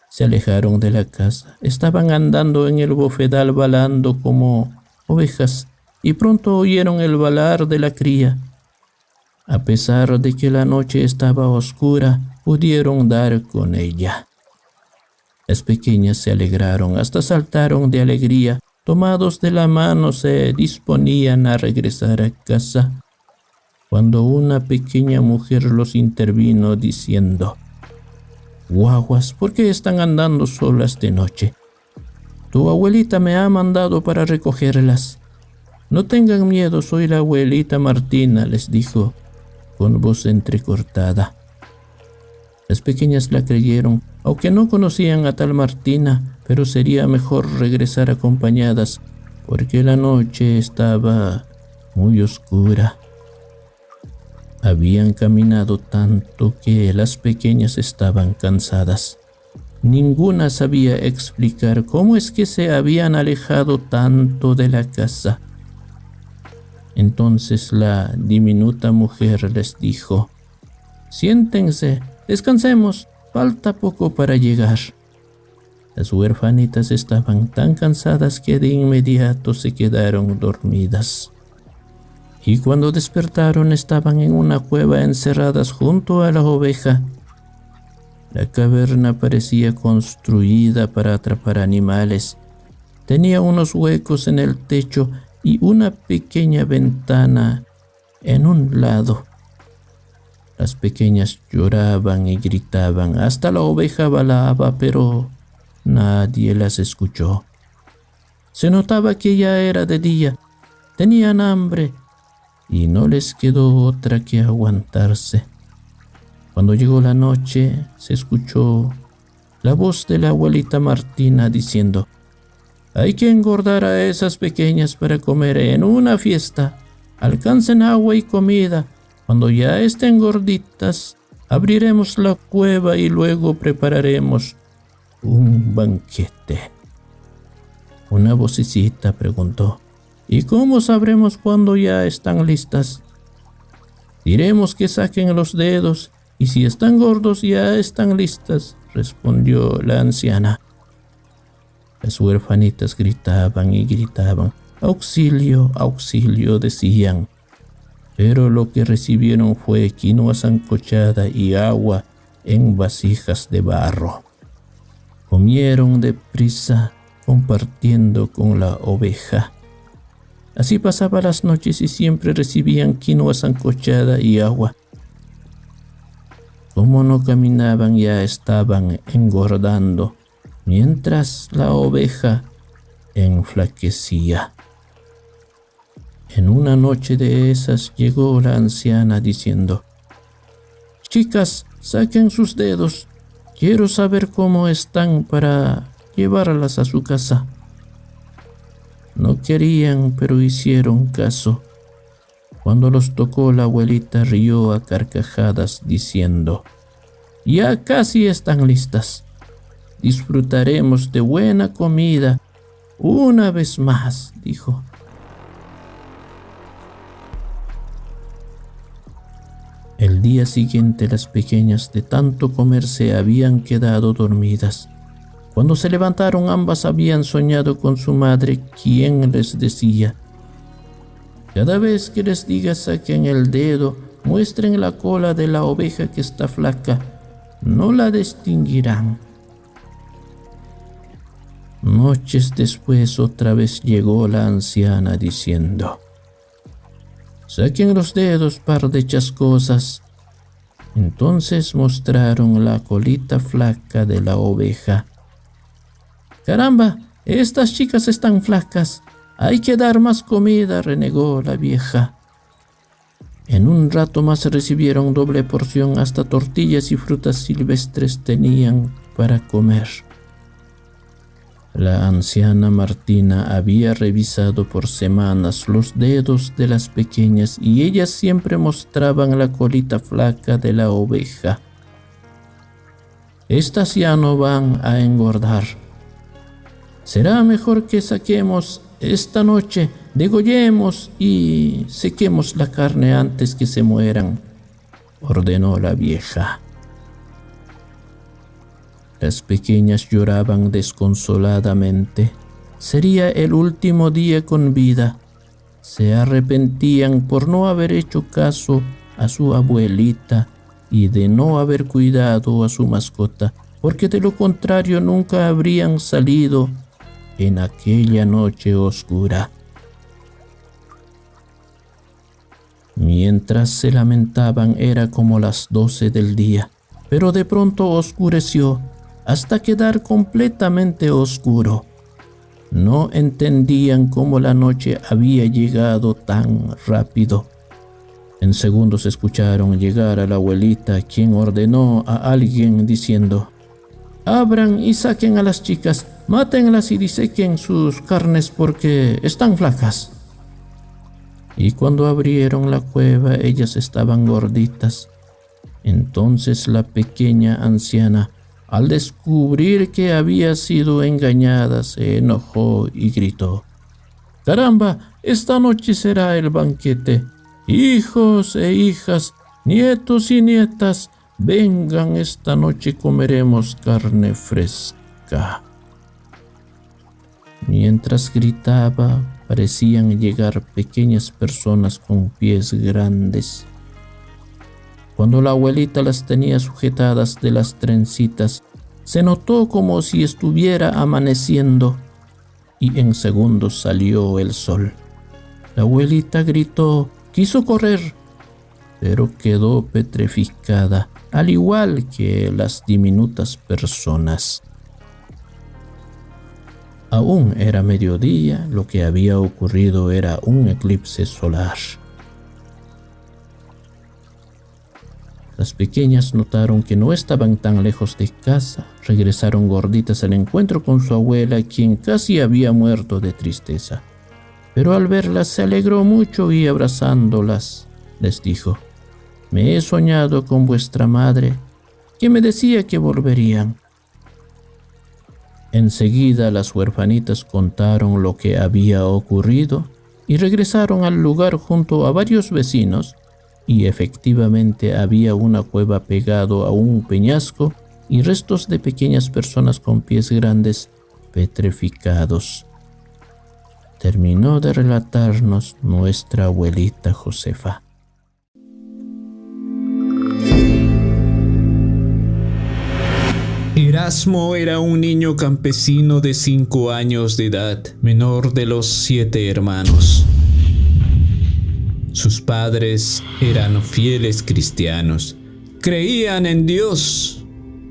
Se alejaron de la casa, estaban andando en el bofedal balando como ovejas y pronto oyeron el balar de la cría. A pesar de que la noche estaba oscura, pudieron dar con ella. Las pequeñas se alegraron, hasta saltaron de alegría. Tomados de la mano se disponían a regresar a casa, cuando una pequeña mujer los intervino diciendo: «Guaguas, ¿por qué están andando solas de noche? Tu abuelita me ha mandado para recogerlas». «No tengan miedo, soy la abuelita Martina», les dijo con voz entrecortada. Las pequeñas la creyeron, aunque no conocían a tal Martina, pero sería mejor regresar acompañadas, porque la noche estaba muy oscura. Habían caminado tanto que las pequeñas estaban cansadas. Ninguna sabía explicar cómo es que se habían alejado tanto de la casa. Entonces la diminuta mujer les dijo: «Siéntense, descansemos, falta poco para llegar». Las huerfanitas estaban tan cansadas que de inmediato se quedaron dormidas. Y cuando despertaron estaban en una cueva encerradas junto a la oveja. La caverna parecía construida para atrapar animales. Tenía unos huecos en el techo y una pequeña ventana en un lado. Las pequeñas lloraban y gritaban, hasta la oveja balaba, pero nadie las escuchó. Se notaba que ya era de día, tenían hambre y no les quedó otra que aguantarse. Cuando llegó la noche, se escuchó la voz de la abuelita Martina diciendo: «Hay que engordar a esas pequeñas para comer en una fiesta. Alcancen agua y comida. Cuando ya estén gorditas, Abriremos la cueva y luego prepararemos un banquete. Una vocecita preguntó: ¿y cómo sabremos cuándo ya están listas? Diremos que saquen los dedos y si están gordos ya están listas, respondió la anciana. Las huérfanitas gritaban y gritaban: auxilio, auxilio, decían. Pero lo que recibieron fue quinoa sancochada y agua en vasijas de barro. Comieron deprisa, compartiendo con la oveja. Así pasaban las noches y siempre recibían quinoa sancochada y agua. Como no caminaban, ya estaban engordando, mientras la oveja enflaquecía. En una noche de esas llegó la anciana diciendo: chicas, saquen sus dedos, quiero saber cómo están para llevarlas a su casa. No querían, pero hicieron caso. Cuando los tocó, la abuelita rió a carcajadas diciendo: ya casi están listas. Disfrutaremos de buena comida una vez más, dijo. El día siguiente las pequeñas de tanto comer se habían quedado dormidas. Cuando se levantaron, ambas habían soñado con su madre, quien les decía: cada vez que les diga saquen el dedo, muestren la cola de la oveja que está flaca, no la distinguirán. Noches después otra vez llegó la anciana diciendo: saquen los dedos, par de chascosas. Entonces mostraron la colita flaca de la oveja. Caramba, estas chicas están flacas. Hay que dar más comida, renegó la vieja. En un rato más recibieron doble porción, hasta tortillas y frutas silvestres tenían para comer. La anciana Martina había revisado por semanas los dedos de las pequeñas y ellas siempre mostraban la colita flaca de la oveja. Estas ya no van a engordar. Será mejor que saquemos esta noche, degollemos y sequemos la carne antes que se mueran, ordenó la vieja. Las pequeñas lloraban desconsoladamente. Sería el último día con vida. Se arrepentían por no haber hecho caso a su abuelita y de no haber cuidado a su mascota, porque de lo contrario nunca habrían salido en aquella noche oscura. Mientras se lamentaban era como las 12 del día, pero de pronto oscureció hasta quedar completamente oscuro. No entendían cómo la noche había llegado tan rápido. En segundos escucharon llegar a la abuelita, quien ordenó a alguien diciendo: abran y saquen a las chicas, mátenlas y disequen sus carnes porque están flacas. Y cuando abrieron la cueva, ellas estaban gorditas. Entonces la pequeña anciana, al descubrir que había sido engañada, se enojó y gritó: ¡caramba! Esta noche será el banquete. Hijos e hijas, nietos y nietas, vengan, esta noche comeremos carne fresca. Mientras gritaba, parecían llegar pequeñas personas con pies grandes. Cuando la abuelita las tenía sujetadas de las trencitas, se notó como si estuviera amaneciendo y en segundos salió el sol. La abuelita gritó, quiso correr, pero quedó petrificada, al igual que las diminutas personas. Aún era mediodía, lo que había ocurrido era un eclipse solar. Las pequeñas notaron que no estaban tan lejos de casa. Regresaron gorditas al encuentro con su abuela, quien casi había muerto de tristeza. Pero al verlas se alegró mucho y abrazándolas les dijo: Me he soñado con vuestra madre, que me decía que volverían. Enseguida las huerfanitas contaron lo que había ocurrido y regresaron al lugar junto a varios vecinos, y efectivamente había una cueva pegado a un peñasco y restos de pequeñas personas con pies grandes petrificados. Terminó de relatarnos nuestra abuelita Josefa. Erasmo era un niño campesino de 5 años de edad, menor de los 7 hermanos. Sus padres eran fieles cristianos, creían en Dios.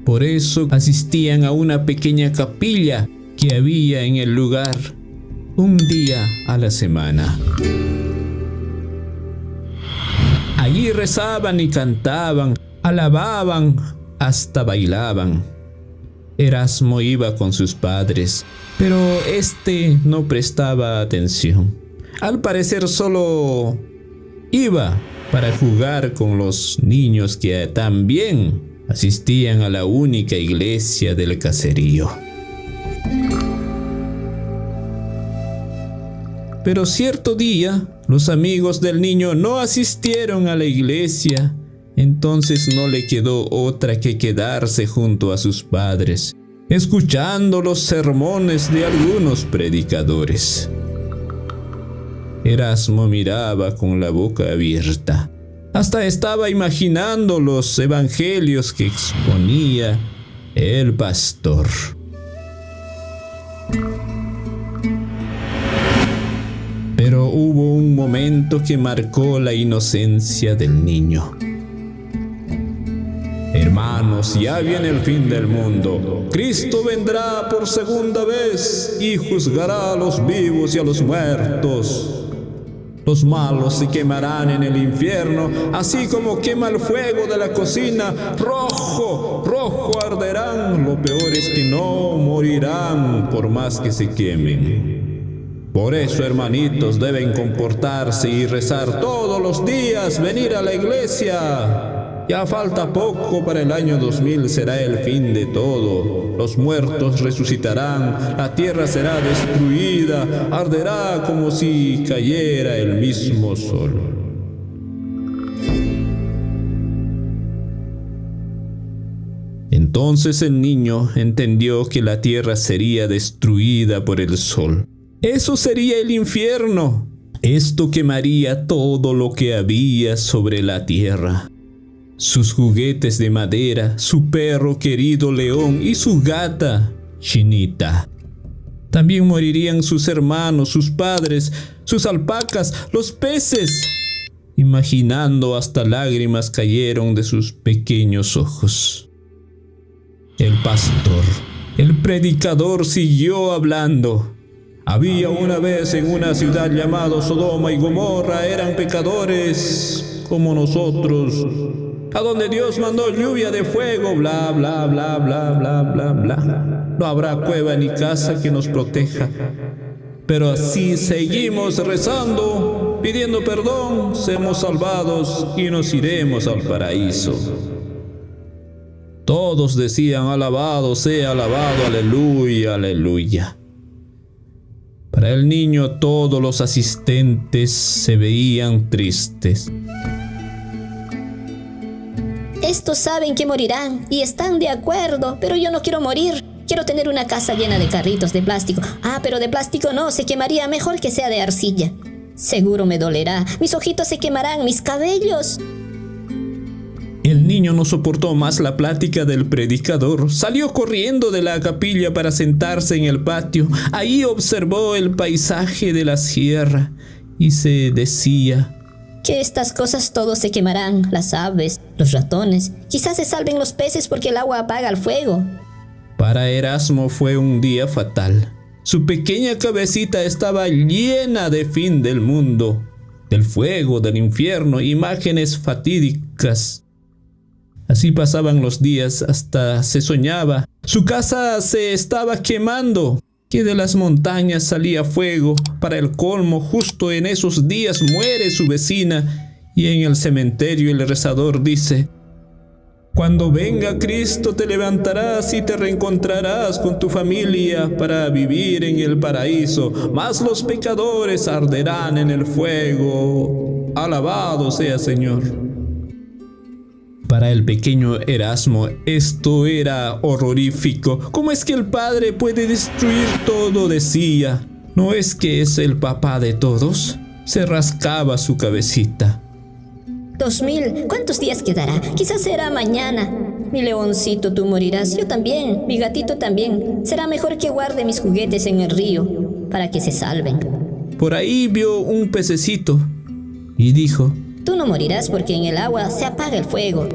Por eso asistían a una pequeña capilla que había en el lugar un día a la semana. Allí rezaban y cantaban, alababan, hasta bailaban. Erasmo iba con sus padres, pero este no prestaba atención. Al parecer solo iba para jugar con los niños que también asistían a la única iglesia del caserío. Pero cierto día, los amigos del niño no asistieron a la iglesia. Entonces no le quedó otra que quedarse junto a sus padres, escuchando los sermones de algunos predicadores. Erasmo miraba con la boca abierta. Hasta estaba imaginando los evangelios que exponía el pastor. Pero hubo un momento que marcó la inocencia del niño. Hermanos, ya viene el fin del mundo. Cristo vendrá por segunda vez y juzgará a los vivos y a los muertos. Los malos se quemarán en el infierno, así como quema el fuego de la cocina. Rojo, rojo arderán. Lo peor es que no morirán por más que se quemen. Por eso, hermanitos, deben comportarse y rezar todos los días, venir a la iglesia. Ya falta poco para el año 2000, será el fin de todo. Los muertos resucitarán, la tierra será destruida, arderá como si cayera el mismo sol. Entonces el niño entendió que la tierra sería destruida por el sol. Eso sería el infierno. Esto quemaría todo lo que había sobre la tierra. Sus juguetes de madera, su perro querido León y su gata Chinita. También morirían sus hermanos, sus padres, sus alpacas, los peces. Imaginando, hasta lágrimas cayeron de sus pequeños ojos. El pastor, el predicador, siguió hablando. Había una vez en una ciudad llamada Sodoma y Gomorra, eran pecadores como nosotros, a donde Dios mandó lluvia de fuego, bla, bla, bla, bla, bla, bla, bla. No habrá cueva ni casa que nos proteja. Pero así seguimos rezando, pidiendo perdón, seremos salvados y nos iremos al paraíso. Todos decían, alabado sea, alabado, aleluya, aleluya. Para el niño todos los asistentes se veían tristes. Estos saben que morirán y están de acuerdo, pero yo no quiero morir. Quiero tener una casa llena de carritos de plástico. Ah, pero de plástico no, se quemaría, mejor que sea de arcilla. Seguro me dolerá, mis ojitos se quemarán, mis cabellos. El niño no soportó más la plática del predicador. Salió corriendo de la capilla para sentarse en el patio. Ahí observó el paisaje de la sierra y se decía: que estas cosas todos se quemarán, las aves, los ratones. Quizás se salven los peces porque el agua apaga el fuego. Para Erasmo fue un día fatal. Su pequeña cabecita estaba llena de fin del mundo, del fuego, del infierno, imágenes fatídicas. Así pasaban los días hasta se soñaba. Su casa se estaba quemando, que de las montañas salía fuego. Para el colmo, justo en esos días muere su vecina Y en el cementerio el rezador dice: cuando venga Cristo te levantarás y te reencontrarás con tu familia para vivir en el paraíso, mas los pecadores arderán en el fuego. Alabado sea Señor. Para el pequeño Erasmo esto era horrorífico. ¿Cómo es que el Padre puede destruir todo?, decía. ¿No es que es el papá de todos? Se rascaba su cabecita. 2000, ¿cuántos días quedará? Quizás será mañana. Mi leoncito, tú morirás, yo también, mi gatito también. Será mejor que guarde mis juguetes en el río, para que se salven. Por ahí vio un pececito y dijo: Tú no morirás porque en el agua se apaga el fuego.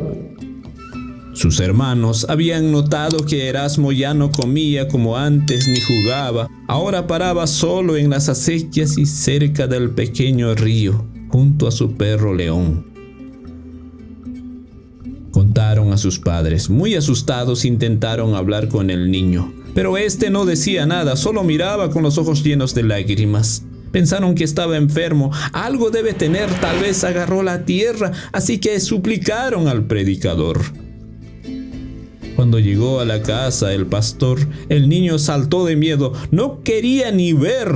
Sus hermanos habían notado que Erasmo ya no comía como antes ni jugaba. Ahora paraba solo en las acequias y cerca del pequeño río, junto a su perro león. Contaron a sus padres. Muy asustados intentaron hablar con el niño, pero este no decía nada, solo miraba con los ojos llenos de lágrimas. Pensaron que estaba enfermo, algo debe tener, tal vez agarró la tierra, así que suplicaron al predicador. Cuando llegó a la casa el pastor, el niño saltó de miedo, no quería ni ver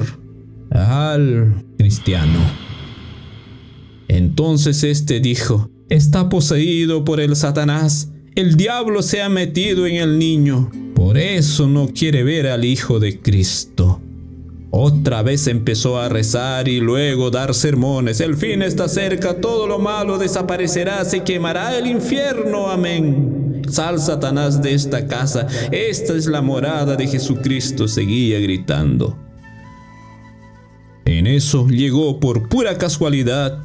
al cristiano. Entonces este dijo: está poseído por el Satanás, el diablo se ha metido en el niño, por eso no quiere ver al Hijo de Cristo. Otra vez empezó a rezar y luego dar sermones. El fin está cerca, todo lo malo desaparecerá, se quemará el infierno, amén. Sal, Satanás, de esta casa, esta es la morada de Jesucristo, seguía gritando. En eso llegó por pura casualidad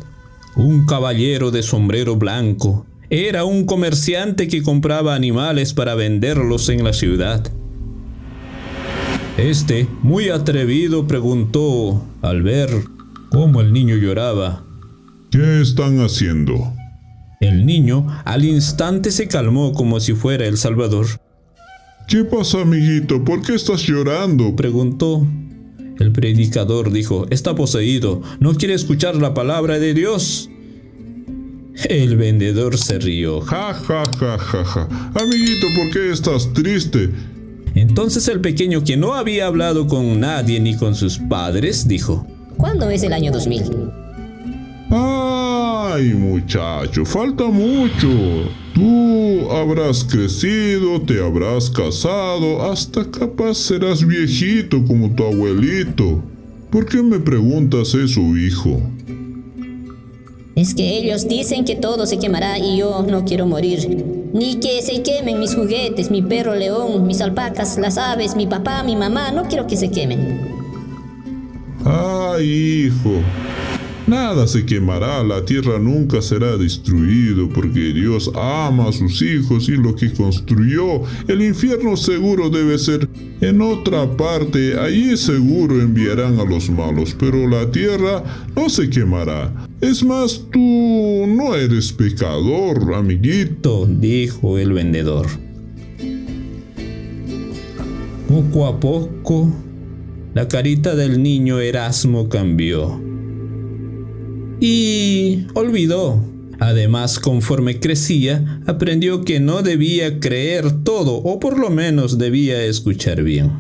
un caballero de sombrero blanco. Era un comerciante que compraba animales para venderlos en la ciudad. Este, muy atrevido, preguntó al ver cómo el niño lloraba: ¿qué están haciendo? El niño al instante se calmó como si fuera el Salvador. ¿Qué pasa, amiguito? ¿Por qué estás llorando? Preguntó. El predicador dijo: está poseído, no quiere escuchar la palabra de Dios. El vendedor se rió. Ja, ja, ja, ja, ja. Amiguito, ¿por qué estás triste? Entonces el pequeño, que no había hablado con nadie ni con sus padres, dijo: ¿Cuándo es el año 2000? Ay, muchacho, falta mucho. Tú habrás crecido, te habrás casado, hasta capaz serás viejito como tu abuelito. ¿Por qué me preguntas eso, hijo? Es que ellos dicen que todo se quemará y yo no quiero morir. Ni que se quemen mis juguetes, mi perro león, mis alpacas, las aves, mi papá, mi mamá. No quiero que se quemen. Ay, hijo. Nada se quemará, la tierra nunca será destruido porque Dios ama a sus hijos y lo que construyó. El infierno seguro debe ser en otra parte, allí seguro enviarán a los malos, pero la tierra no se quemará. Es más, tú no eres pecador, amiguito, dijo el vendedor. Poco a poco, la carita del niño Erasmo cambió y olvidó. Además, conforme crecía, aprendió que no debía creer todo, o por lo menos debía escuchar bien.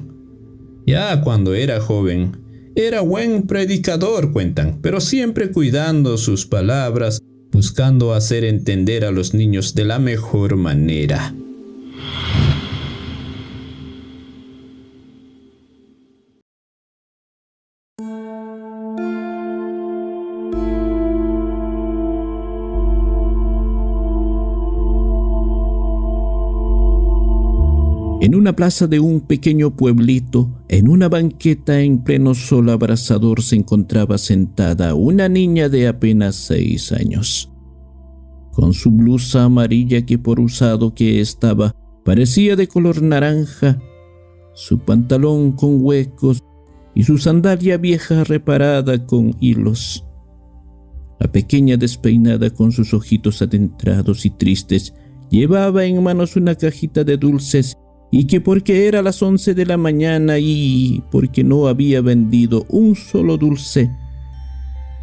Ya cuando era joven, era buen predicador, cuentan, pero siempre cuidando sus palabras, buscando hacer entender a los niños de la mejor manera. En una plaza de un pequeño pueblito, en una banqueta en pleno sol abrasador, se encontraba sentada una niña de apenas 6 años. Con su blusa amarilla que por usado que estaba, parecía de color naranja, su pantalón con huecos y su sandalia vieja reparada con hilos. La pequeña, despeinada con sus ojitos adentrados y tristes, llevaba en manos una cajita de dulces, y que porque era las 11 de la mañana y porque no había vendido un solo dulce,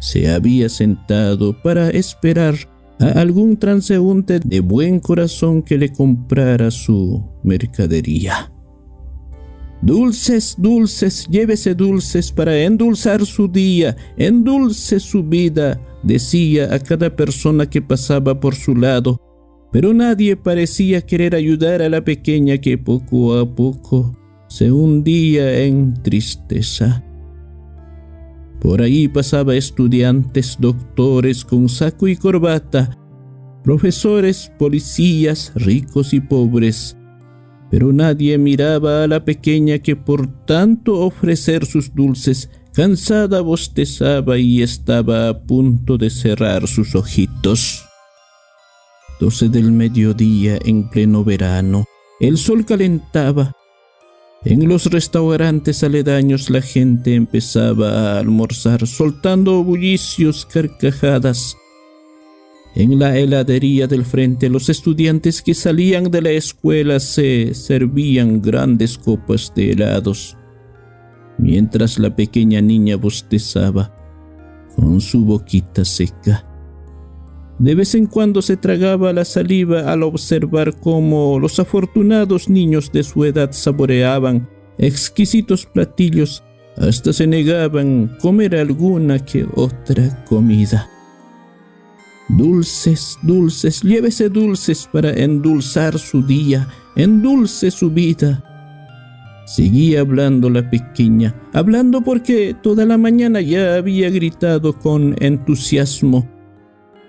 se había sentado para esperar a algún transeúnte de buen corazón que le comprara su mercadería. Dulces, dulces, llévese dulces para endulzar su día, endulce su vida, decía a cada persona que pasaba por su lado, pero nadie parecía querer ayudar a la pequeña que poco a poco se hundía en tristeza. Por ahí pasaba estudiantes, doctores con saco y corbata, profesores, policías, ricos y pobres, pero nadie miraba a la pequeña que por tanto ofrecer sus dulces, cansada bostezaba y estaba a punto de cerrar sus ojitos. 12 del mediodía en pleno verano, el sol calentaba. En los restaurantes aledaños la gente empezaba a almorzar, soltando bullicios, carcajadas. En la heladería del frente, los estudiantes que salían de la escuela se servían grandes copas de helados, mientras la pequeña niña bostezaba con su boquita seca. De vez en cuando se tragaba la saliva al observar cómo los afortunados niños de su edad saboreaban exquisitos platillos, hasta se negaban a comer alguna que otra comida. Dulces, dulces, llévese dulces para endulzar su día, endulce su vida. Seguía hablando la pequeña, hablando porque toda la mañana ya había gritado con entusiasmo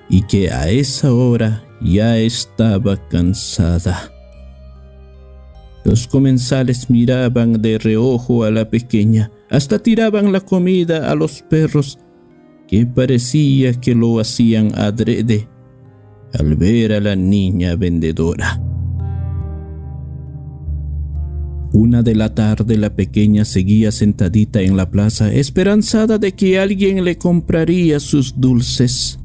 y que a esa hora ya estaba cansada. Los comensales miraban de reojo a la pequeña, hasta tiraban la comida a los perros, que parecía que lo hacían adrede al ver a la niña vendedora. 1 de la tarde la pequeña seguía sentadita en la plaza, esperanzada de que alguien le compraría sus dulces.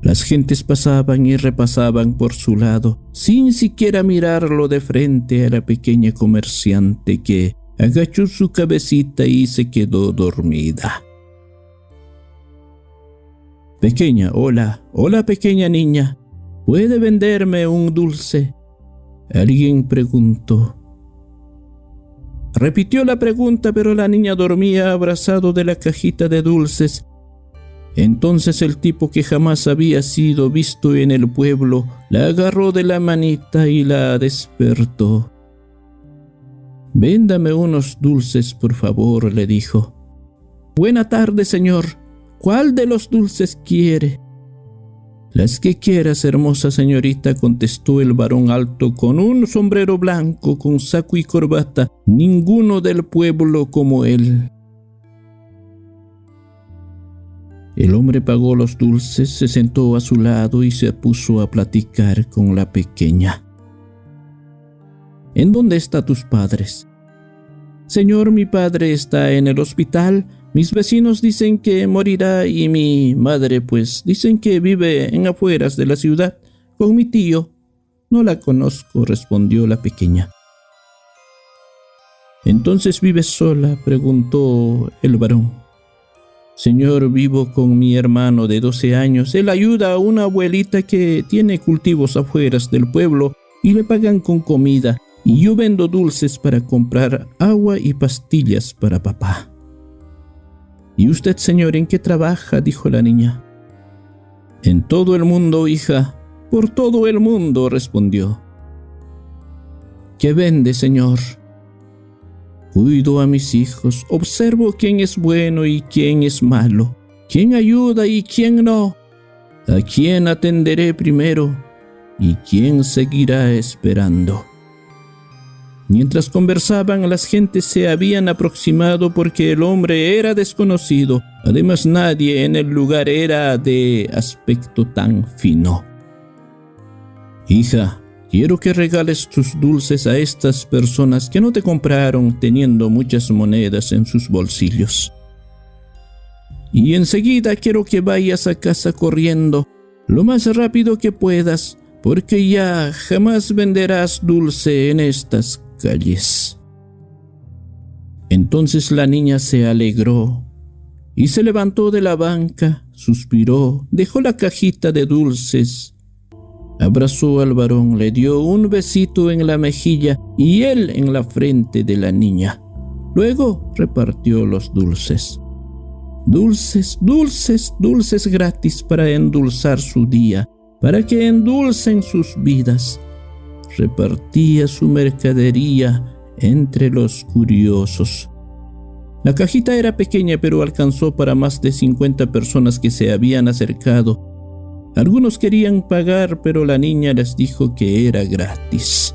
Las gentes pasaban y repasaban por su lado, sin siquiera mirarlo de frente a la pequeña comerciante que agachó su cabecita y se quedó dormida. Pequeña, hola, pequeña niña, ¿puede venderme un dulce?, alguien preguntó. Repitió la pregunta, pero la niña dormía abrazado de la cajita de dulces. Entonces el tipo, que jamás había sido visto en el pueblo, la agarró de la manita y la despertó. Véndame unos dulces, por favor, le dijo. Buena tarde, señor. ¿Cuál de los dulces quiere? Las que quieras, hermosa señorita, contestó el varón alto con un sombrero blanco, con saco y corbata, ninguno del pueblo como él. El hombre pagó los dulces, se sentó a su lado y se puso a platicar con la pequeña. ¿En dónde están tus padres? Señor, mi padre está en el hospital. Mis vecinos dicen que morirá y mi madre, pues, dicen que vive en afueras de la ciudad con mi tío. No la conozco, respondió la pequeña. ¿Entonces vives sola?, preguntó el varón. Señor, vivo con mi hermano de 12 años. Él ayuda a una abuelita que tiene cultivos afueras del pueblo y le pagan con comida. Y yo vendo dulces para comprar agua y pastillas para papá. ¿Y usted, señor, en qué trabaja?, dijo la niña. En todo el mundo, hija, por todo el mundo, respondió. ¿Qué vende, señor? Cuido a mis hijos, observo quién es bueno y quién es malo, quién ayuda y quién no, a quién atenderé primero y quién seguirá esperando. Mientras conversaban, las gentes se habían aproximado porque el hombre era desconocido. Además, nadie en el lugar era de aspecto tan fino. Hija, quiero que regales tus dulces a estas personas que no te compraron teniendo muchas monedas en sus bolsillos. Y enseguida quiero que vayas a casa corriendo, lo más rápido que puedas, porque ya jamás venderás dulce en estas calles. Entonces la niña se alegró y se levantó de la banca, suspiró, dejó la cajita de dulces, abrazó al varón, le dio un besito en la mejilla y él en la frente de la niña. Luego repartió los dulces. Dulces, dulces, dulces gratis para endulzar su día, para que endulcen sus vidas. Repartía su mercadería entre los curiosos. La cajita era pequeña, pero alcanzó para más de 50 personas que se habían acercado. Algunos querían pagar, pero la niña les dijo que era gratis.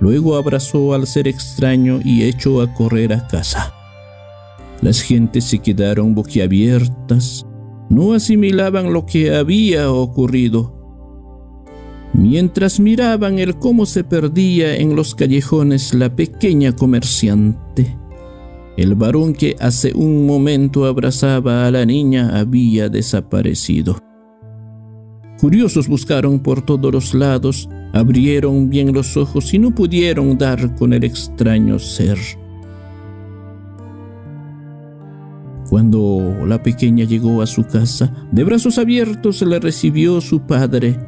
Luego abrazó al ser extraño y echó a correr a casa. Las gentes se quedaron boquiabiertas, no asimilaban lo que había ocurrido. Mientras miraban el cómo se perdía en los callejones la pequeña comerciante, el varón que hace un momento abrazaba a la niña había desaparecido. Curiosos buscaron por todos los lados, abrieron bien los ojos y no pudieron dar con el extraño ser. Cuando la pequeña llegó a su casa, de brazos abiertos le recibió su padre.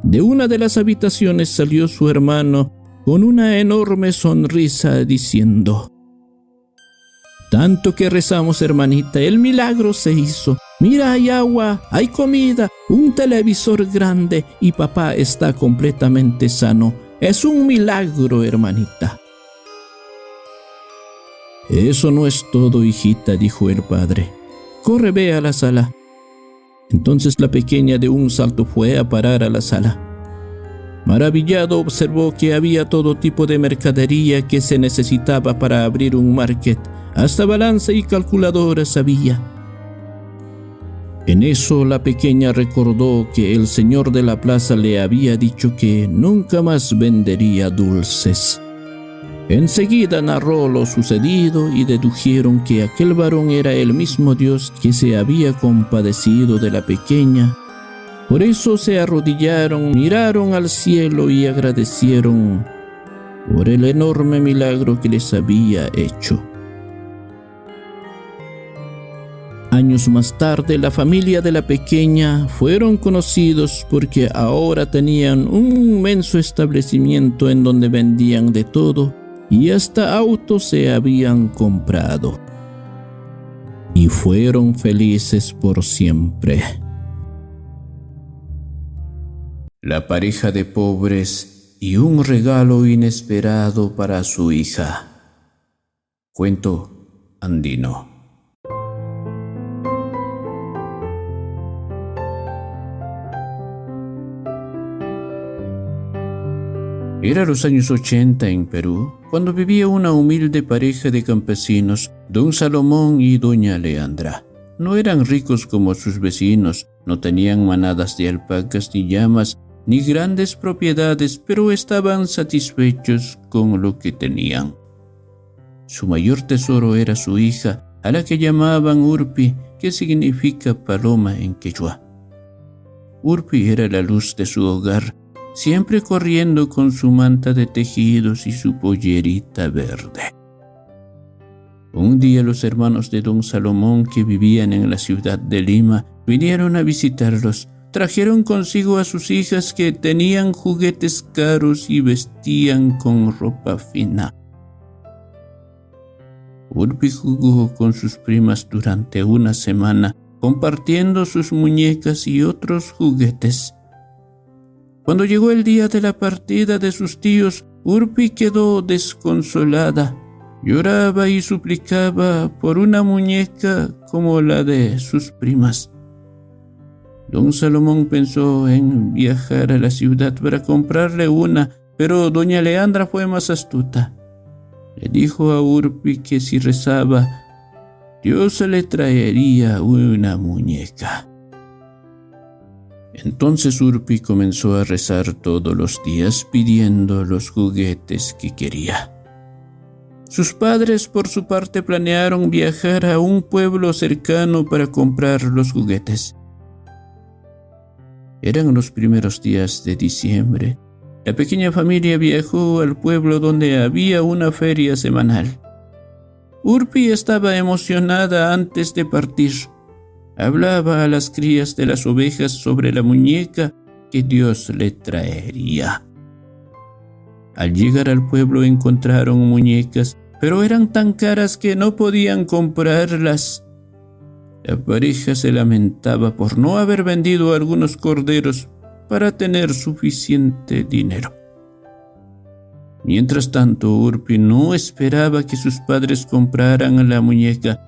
De una de las habitaciones salió su hermano con una enorme sonrisa diciendo: «Tanto que rezamos, hermanita, el milagro se hizo. Mira, hay agua, hay comida, un televisor grande y papá está completamente sano. Es un milagro, hermanita». «Eso no es todo, hijita», dijo el padre. «Corre, ve a la sala». Entonces la pequeña de un salto fue a parar a la sala. Maravillado observó que había todo tipo de mercadería que se necesitaba para abrir un market. Hasta balanza y calculadoras había. En eso la pequeña recordó que el señor de la plaza le había dicho que nunca más vendería dulces. Enseguida narró lo sucedido y dedujeron que aquel varón era el mismo Dios que se había compadecido de la pequeña. Por eso se arrodillaron, miraron al cielo y agradecieron por el enorme milagro que les había hecho. Años más tarde, la familia de la pequeña fueron conocidos porque ahora tenían un inmenso establecimiento en donde vendían de todo y hasta autos se habían comprado. Y fueron felices por siempre. La pareja de pobres y un regalo inesperado para su hija. Cuento andino. Era los años 80 en Perú, cuando vivía una humilde pareja de campesinos, don Salomón y doña Leandra. No eran ricos como sus vecinos, no tenían manadas de alpacas ni llamas, ni grandes propiedades, pero estaban satisfechos con lo que tenían. Su mayor tesoro era su hija, a la que llamaban Urpi, que significa paloma en quechua. Urpi era la luz de su hogar, siempre corriendo con su manta de tejidos y su pollerita verde. Un día los hermanos de don Salomón, que vivían en la ciudad de Lima, vinieron a visitarlos. Trajeron consigo a sus hijas, que tenían juguetes caros y vestían con ropa fina. Urpi jugó con sus primas durante una semana, compartiendo sus muñecas y otros juguetes. Cuando llegó el día de la partida de sus tíos, Urpi quedó desconsolada. Lloraba y suplicaba por una muñeca como la de sus primas. Don Salomón pensó en viajar a la ciudad para comprarle una, pero doña Leandra fue más astuta. Le dijo a Urpi que si rezaba, Dios le traería una muñeca. Entonces Urpi comenzó a rezar todos los días pidiendo los juguetes que quería. Sus padres, por su parte, planearon viajar a un pueblo cercano para comprar los juguetes. Eran los primeros días de diciembre. La pequeña familia viajó al pueblo donde había una feria semanal. Urpi estaba emocionada antes de partir. Hablaba a las crías de las ovejas sobre la muñeca que Dios le traería. Al llegar al pueblo encontraron muñecas, pero eran tan caras que no podían comprarlas. La pareja se lamentaba por no haber vendido algunos corderos para tener suficiente dinero. Mientras tanto, Urpi no esperaba que sus padres compraran la muñeca.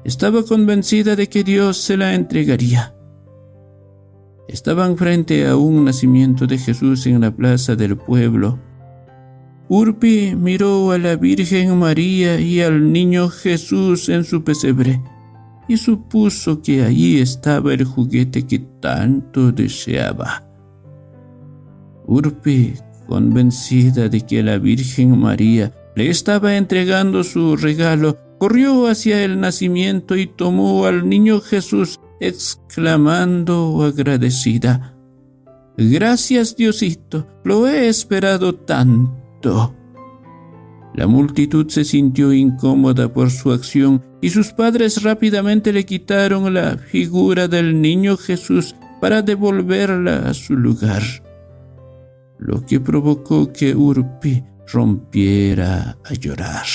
Estaba convencida de que Dios se la entregaría. Estaban frente a un nacimiento de Jesús en la plaza del pueblo. Urpi miró a la Virgen María y al niño Jesús en su pesebre y supuso que allí estaba el juguete que tanto deseaba. Urpi, convencida de que la Virgen María le estaba entregando su regalo, corrió hacia el nacimiento y tomó al niño Jesús, exclamando agradecida: «Gracias, Diosito, lo he esperado tanto». La multitud se sintió incómoda por su acción y sus padres rápidamente le quitaron la figura del niño Jesús para devolverla a su lugar, lo que provocó que Urpi rompiera a llorar.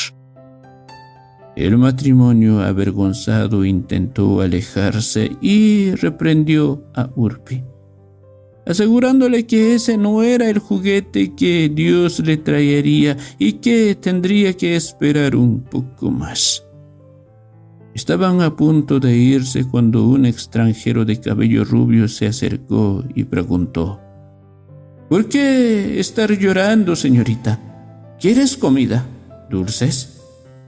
El matrimonio avergonzado intentó alejarse y reprendió a Urpi, asegurándole que ese no era el juguete que Dios le traería y que tendría que esperar un poco más. Estaban a punto de irse cuando un extranjero de cabello rubio se acercó y preguntó: «¿Por qué estar llorando, señorita? ¿Quieres comida? ¿Dulces?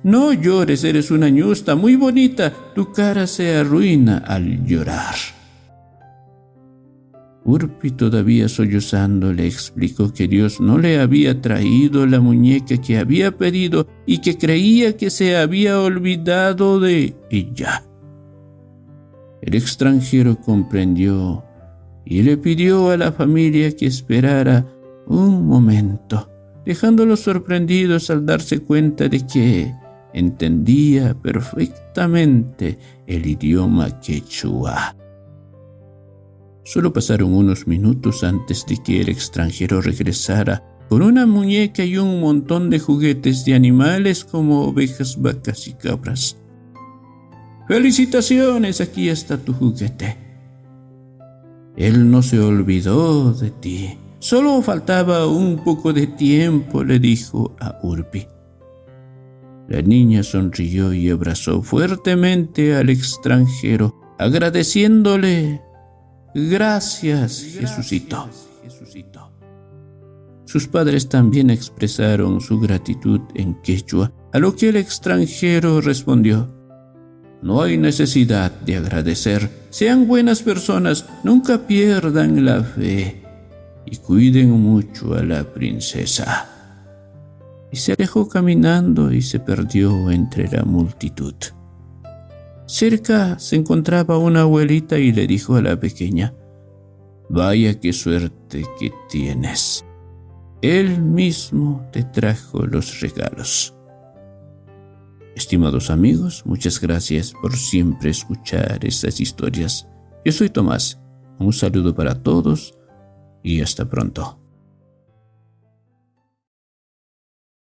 No llores, eres una ñusta muy bonita. Tu cara se arruina al llorar». Urpi, todavía sollozando, le explicó que Dios no le había traído la muñeca que había pedido y que creía que se había olvidado de ella. El extranjero comprendió y le pidió a la familia que esperara un momento, dejándolos sorprendidos al darse cuenta de que entendía perfectamente el idioma quechua. Solo pasaron unos minutos antes de que el extranjero regresara con una muñeca y un montón de juguetes de animales como ovejas, vacas y cabras. «Felicitaciones, aquí está tu juguete. Él no se olvidó de ti. Solo faltaba un poco de tiempo», le dijo a Urpi. La niña sonrió y abrazó fuertemente al extranjero, agradeciéndole: «Gracias, Jesucito». Sus padres también expresaron su gratitud en quechua, a lo que el extranjero respondió: «No hay necesidad de agradecer. Sean buenas personas, nunca pierdan la fe y cuiden mucho a la princesa». Y se alejó caminando y se perdió entre la multitud. Cerca se encontraba una abuelita y le dijo a la pequeña: «Vaya qué suerte que tienes. Él mismo te trajo los regalos». Estimados amigos, muchas gracias por siempre escuchar estas historias. Yo soy Tomás. Un saludo para todos y hasta pronto.